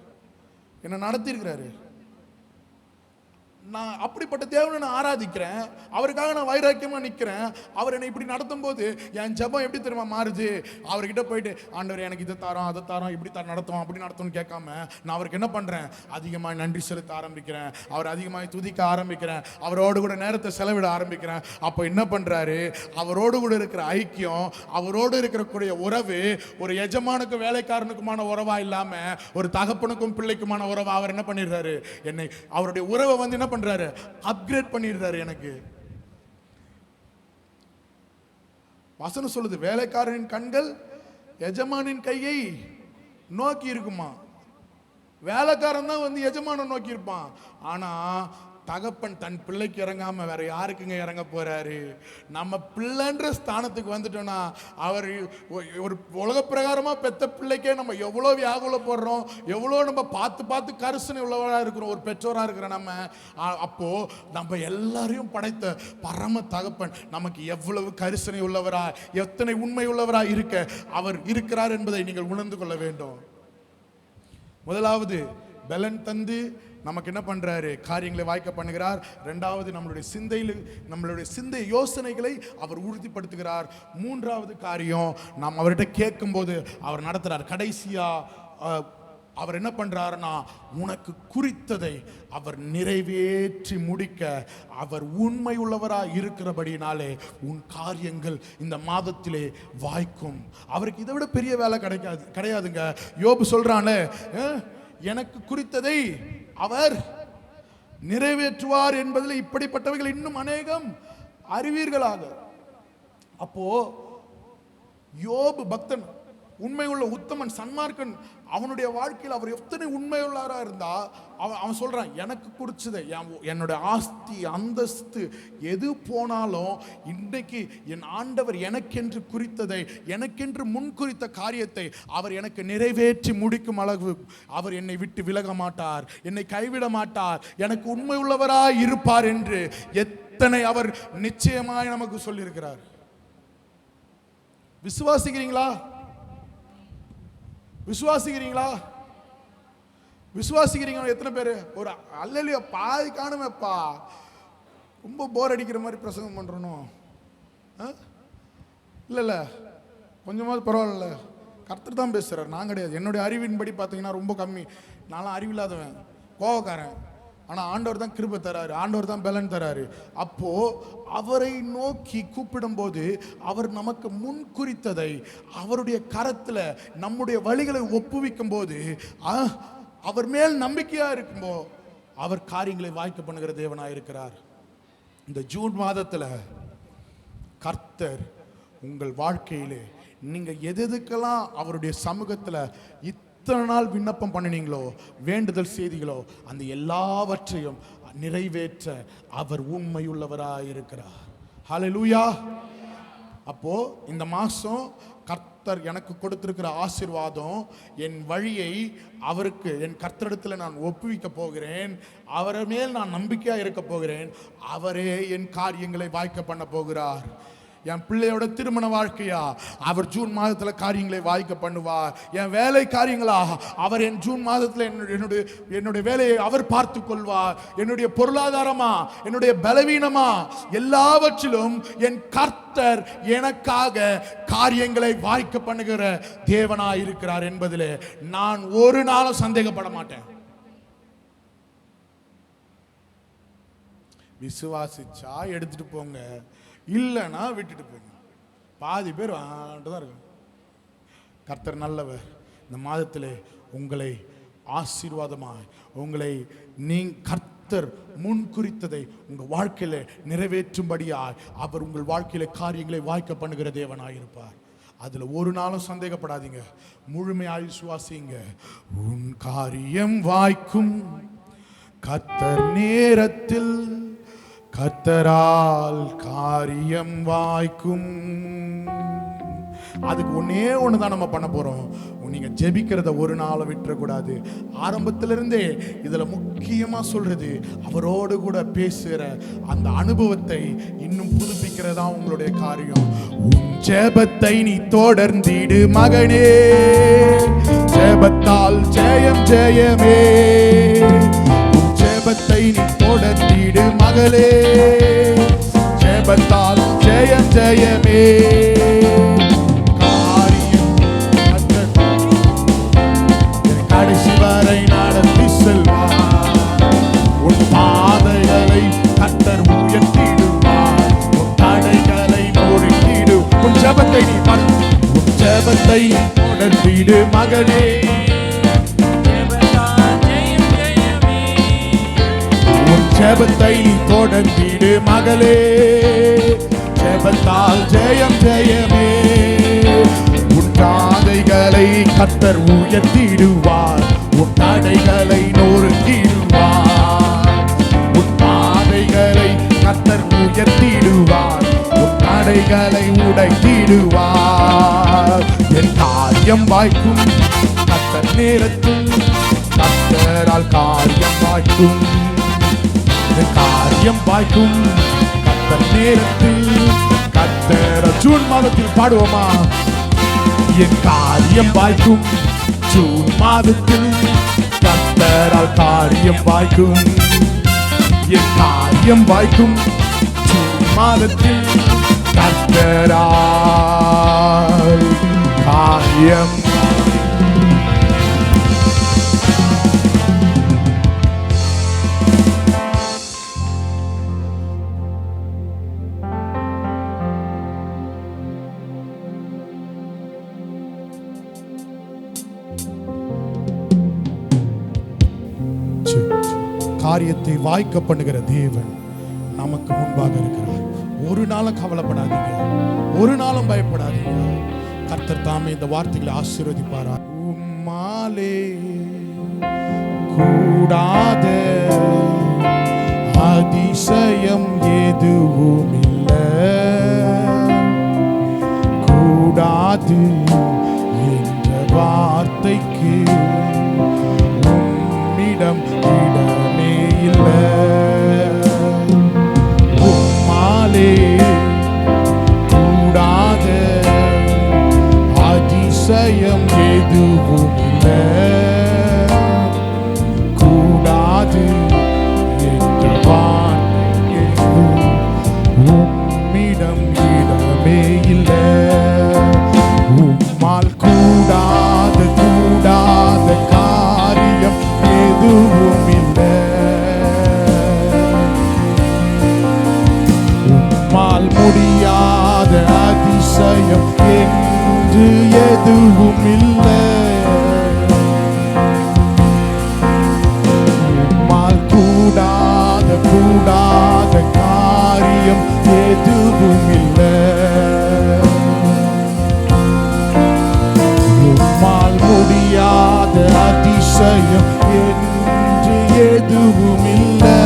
A: நான் அப்படிப்பட்ட தேவனை நான் ஆராதிக்கிறேன், அவருக்காக நான் வைராக்கியமாக நிற்கிறேன். அவர் என்னை இப்படி நடத்தும் போது என் ஜெபம் எப்படி தெரியுமா மாறுது? அவர்கிட்ட போயிட்டு ஆண்டவர் எனக்கு இதை தரோம் அதை தரோம் இப்படி நடத்துவோம் அப்படி நடத்தும்னு கேட்காம நான் அவருக்கு என்ன பண்ணுறேன்? அதிகமாக நன்றி செலுத்த ஆரம்பிக்கிறேன், அவர் அதிகமாக துதிக்க ஆரம்பிக்கிறேன், அவரோடு கூட நேரத்தை செலவிட ஆரம்பிக்கிறேன். அப்போ என்ன பண்ணுறாரு? அவரோடு கூட இருக்கிற ஐக்கியம், அவரோடு இருக்கக்கூடிய உறவு ஒரு எஜமானுக்கும் வேலைக்காரனுக்குமான உறவா இல்லாமல் ஒரு தகப்பனுக்கும் பிள்ளைக்குமான உறவா அவர் என்ன பண்ணிடுறாரு? என்னை அவருடைய உறவை வந்து என்ன பண்றாரு? அப்கிரேட் பண்ணிடுறாரு. எனக்கு வசனம் சொல்லுது, வேலைக்காரனின் கண்கள் எஜமானின் கையை நோக்கி இருக்குமா. வேலைக்காரன் தான் வந்து எஜமான நோக்கி இருப்பான். ஆனா தகப்பன் தன் பிள்ளைக்கு இறங்காம வேற யாருக்குங்க இறங்க போறாரு? நம்ம பிள்ளைன்ற ஸ்தானத்துக்கு வந்துட்டோம்னா அவர் ஒரு உலக பிரகாரமா பெத்த பிள்ளைக்கே நம்ம எவ்வளோ வியாகுல போடுறோம், எவ்வளோ நம்ம பார்த்து கரிசனை உள்ளவராக இருக்கிறோம் ஒரு பெற்றோராக இருக்கிற நம்ம. அப்போ நம்ம எல்லாரையும் படைத்த பரம தகப்பன் நமக்கு எவ்வளவு கரிசனை உள்ளவரா, எத்தனை உண்மை உள்ளவரா இருக்க அவர் இருக்கிறார் என்பதை நீங்கள் உணர்ந்து கொள்ள வேண்டும். முதலாவது பலன் தந்து நமக்கு என்ன பண்றாரு? காரியங்களை வாய்க்க பண்ணுகிறார். இரண்டாவது நம்மளுடைய சிந்தை யோசனைகளை அவர் உறுதிப்படுத்துகிறார். மூன்றாவது காரியம், நாம் அவர்கிட்ட கேட்கும்போது அவர் நடத்துறார். கடைசியா அவர் என்ன பண்றாருன்னா, உனக்கு குறித்ததை அவர் நிறைவேற்றி முடிக்க அவர் உண்மை உள்ளவராய் இருக்கிறபடினாலே உன் காரியங்கள் இந்த மாதத்திலே வாய்க்கும். அவருக்கு இதை விட பெரிய வேலை கிடையாதுங்க. யோபு சொல்றானே, எனக்கு குறித்ததை அவர் நிறைவேற்றுவார் என்பதில் இப்படிப்பட்டவைகள் இன்னும் அநேகம் அறிவீர்களாக. அப்போ யோபு பக்தன், உண்மையுள்ள உத்தமன், சன்மார்க்கன், அவனுடைய வாழ்க்கையில் அவர் எத்தனை உண்மையுள்ளவராக இருந்தா அவன் சொல்றான், எனக்கு குறிச்சதை, என்னுடைய ஆஸ்தி அந்தஸ்து எது போனாலும் இன்னைக்கு என் ஆண்டவர் எனக்கென்று குறித்ததை, எனக்கென்று முன் குறித்த காரியத்தை அவர் எனக்கு நிறைவேற்றி முடிக்கும் அளவு அவர் என்னை விட்டு விலக மாட்டார், என்னை கைவிட மாட்டார், எனக்கு உண்மை உள்ளவராய் இருப்பார் என்று எத்தனை அவர் நிச்சயமாய் நமக்கு சொல்லியிருக்கிறார். விசுவாசிக்கிறீங்களா? எத்தனை பேர்? ஒரு அல்லேலூயா பாதி காணுமேப்பா. ரொம்ப போர் அடிக்கிற மாதிரி பிரசங்கம் பண்றணும் இல்ல, கொஞ்சமாவது பரவாயில்ல. கர்த்தர் தான் பேசுறார், நான் கிடையாது. என்னுடைய அறிவின்படி பார்த்தீங்கன்னா ரொம்ப கம்மி. நான்லாம் அறிவில்லாதவன், கோவக்காரன். ஆனால் ஆண்டவர் தான் கிருபை தராரு, ஆண்டவர் தான் பலன் தராரு. அப்போ அவரை நோக்கி கூப்பிடும் போது அவர் நமக்கு முன் குறித்ததை அவருடைய கரத்தில் நம்முடைய வழிகளை ஒப்புவிக்கும் போது, அவர் மேல் நம்பிக்கையா இருக்கும்போ அவர் காரியங்களை வாய்க்க பண்ணுகிற தேவனாக இருக்கிறார். இந்த ஜூன் மாதத்தில் கர்த்தர் உங்கள் வாழ்க்கையிலே நீங்க எதுக்கெல்லாம் அவருடைய சமூகத்தில் இத்தனை நாள் விண்ணப்பம் பண்ணினீங்களோ, வேண்டுதல் செய்திகளோ, அந்த எல்லாவற்றையும் நிறைவேற்ற அவர் உண்மையுள்ளவராய் இருக்கிறார். ஹல்லேலூயா. அப்போ இந்த மாசம் கர்த்தர் எனக்கு கொடுத்திருக்கிற ஆசீர்வாதம், என் வழியை அவருக்கு, என் கர்த்தரிடத்தில் நான் ஒப்புவிக்க போகிறேன். அவர் மேல் நான் நம்பிக்கையா இருக்க போகிறேன். அவரே என் காரியங்களை வாய்க்க பண்ண போகிறார். என் பிள்ளையோட திருமண வாழ்க்கையா அவர் ஜூன் மாதத்தில் காரியங்களை வாய்க்க பண்ணுவார். என் வேலை காரியங்களா அவர் என் ஜூன் மாதத்தில் என்னுடைய வேலையை அவர் பார்த்து கொள்வார். என்னுடைய பொருளாதாரமா, என்னுடைய பலவீனமா, எல்லாவற்றிலும் என் கர்த்தர் எனக்காக காரியங்களை வாய்க்க பண்ணுகிற தேவனாய் இருக்கிறார் என்பதிலே நான் ஒரு நாளும் சந்தேகப்பட மாட்டேன். விசுவாசிச்சா எடுத்துட்டு போங்க, இல்லைன்னா விட்டுட்டு போங்க. பாதி பேர் தான் இருக்கும். கர்த்தர் நல்லவர். இந்த மாதத்திலே உங்களை ஆசீர்வாதமாய், உங்களை கர்த்தர் முன் குறித்ததை உங்கள் வாழ்க்கையில நிறைவேற்றும்படியாய் அவர் உங்கள் வாழ்க்கையில காரியங்களை வாய்க்க பண்ணுகிற தேவனாய் இருப்பார். அதுல ஒரு நாளும் சந்தேகப்படாதீங்க, முழுமையாய் விசுவாசிங்க. உன் காரியம் வாய்க்கும் கர்த்தர் நேரத்தில், கர்த்தரால் காரியம் வாய்க்கும். அதுக்கு ஒன்னே ஒண்ணுதான் நம்ம பண்ண போறோம். நீங்க ஜெபிக்கிறத ஒரு நாளை விட்டுறக்கூடாது. ஆரம்பத்திலிருந்தே இதுல முக்கியமா சொல்றது, அவரோடு கூட பேசுற அந்த அனுபவத்தை இன்னும் புதுப்பிக்கிறதா உங்களுடைய காரியம். உன் ஜெபத்தை நீ தொடர்ந்திடு மகனே, ஜெபத்தால் ஜெயம் ஜெயமே. உன் ஜெபத்தை நீ தொடர்ந்திடு மகளே, ஜெபத்தால் ஜெயம் ஜெயமே. கடைசி வரை நடத்தி செல்வார், உன் பாதைகளை கர்த்தர் உயர்த்திடுவார், உன் தடைகளை நொறுக்கிடும். உன் ஜெபத்தை நீ உன் ஜெபத்தை தொடர்ந்திடு மகனே, உன் ஜெபத்தை நீ தொடர்ந்திடு மகளே, ஜெபத்தால் ஜெயம் ஜெயமே. உன் பாதைகளை கர்த்தர் உயர்த்திடுவார், உன் தடைகளை நொறுக்கிடுவார். உன் பாதைகளை கர்த்தர் உயர்த்திடுவார், உன் தடைகளை உடைத்திடுவார். என் காரியம் வாய்க்கும் கர்த்தர் நேரத்தில், கர்த்தரால் காரியம் வாய்க்கும். என் காரியம் வாய்க்கும் கர்த்தர் நேரத்தில், கர்த்தர். ஜூன் மாதத்தில் பாடுவோமா? என் காரியம் வாய்க்கும் ஜூன் மாதத்தில், கர்த்தரால் காரியம் வாய்க்கும். என் காரியம் வாய்க்கும் ஜூன் மாதத்தில், கர்த்தரால் காரியம். காரியத்தை வாய்க்க பண்ணுகிற தேவன் நமக்கு முன்பாக இருக்கிறார். ஒரு நாளும் கவலைப்படாதீங்க, ஒரு நாளும் பயப்படாதீங்க. கர்த்தர் தாமே இந்த வார்த்தைகளை ஆசீர்வதிப்பார். உம்மாலே கூடாத அதிசயம் எதுவும் இல்லை, கூடாது என்ற வார்த்தைக்கு உம்மிடம் இடமே இல்லை. உம்மாலே கூடாத அதிசயம் எதுவும் இல்லை, கூடாது என்ற வார்த்தைக்கு உம்மிடம் இடமே இல்லை. உம்மால் கூடாத கூடாத காரியம் எதுவும் இல்லை, உம்மால் முடியாத அதிசயம் என்று எதுவும் இல்லை. உம்மால் கூடாத கூடாத காரியம் எதுவும் இல்லை, உம்மால் முடியாத அதிசயம் என்று எதுவும் இல்லை.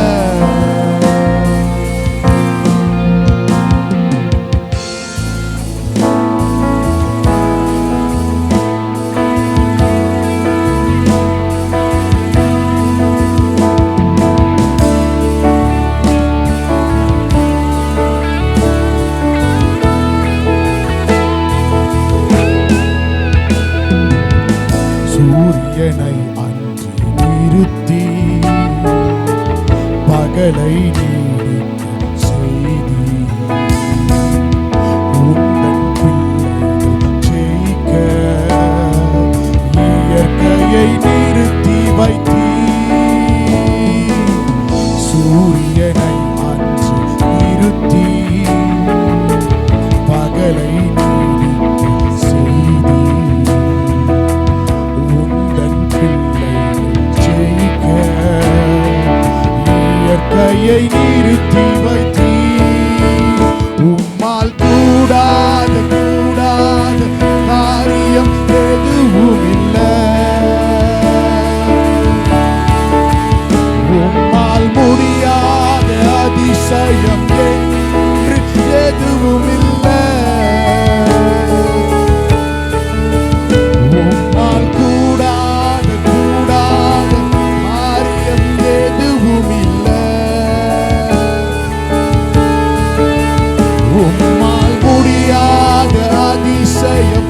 A: அதிசயம்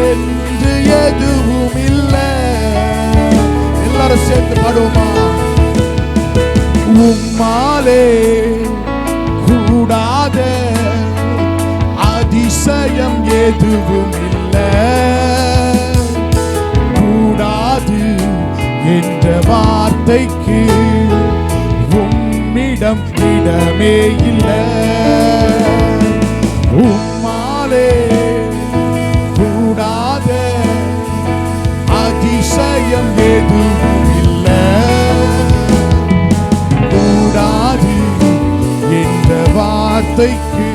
A: என்று எதுவும் இல்லை. எல்லாரும் சேர்ந்து பாடுவோமா? உம்மாலே கூடாத அதிசயம் எதுவும் இல்லை. கூடாது என்ற வார்த்தைக்கு உம்மிடம் இடமே இல்லை. உம்மாலே கூடாத அதிசயம் எதுவும் இல்லை. கூடாது என்ற வார்த்தைக்கு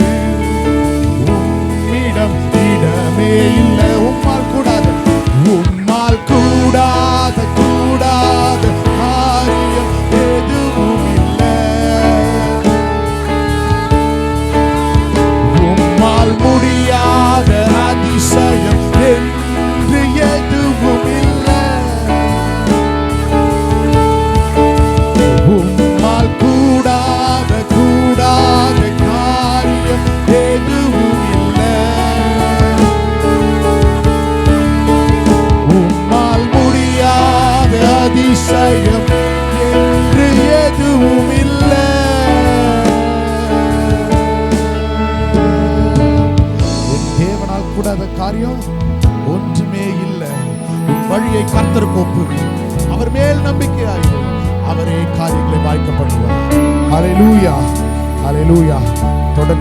A: உம்மிடம் இடமே இல்லை. உம்மால் கூடாத, உம்மால் கூடாத கூடாத காரியம் எதுவும் இல்லை. உம்மால் முடியாத அதிசயம் என்று எதுவும் இல்லை. உம்மால் கூடாத கூடாத காரியம் எதுவும் இல்லை. உம்மால் முடியாத அதிசயம் என்று எதுவும் இல்லை. என் தேவனால் கூடாத காரியம் ஒன்றுமே இல்லை. உன் வழியை கர்த்தருக்கு ஒப்புவி, அவர் மேல் நம்பிக்கையாயிரு, அவரே காரியங்களை வாய்க்க பண்ணுவார். ஹல்லேலூயா, ஹல்லேலூயா. தொடர்ந்து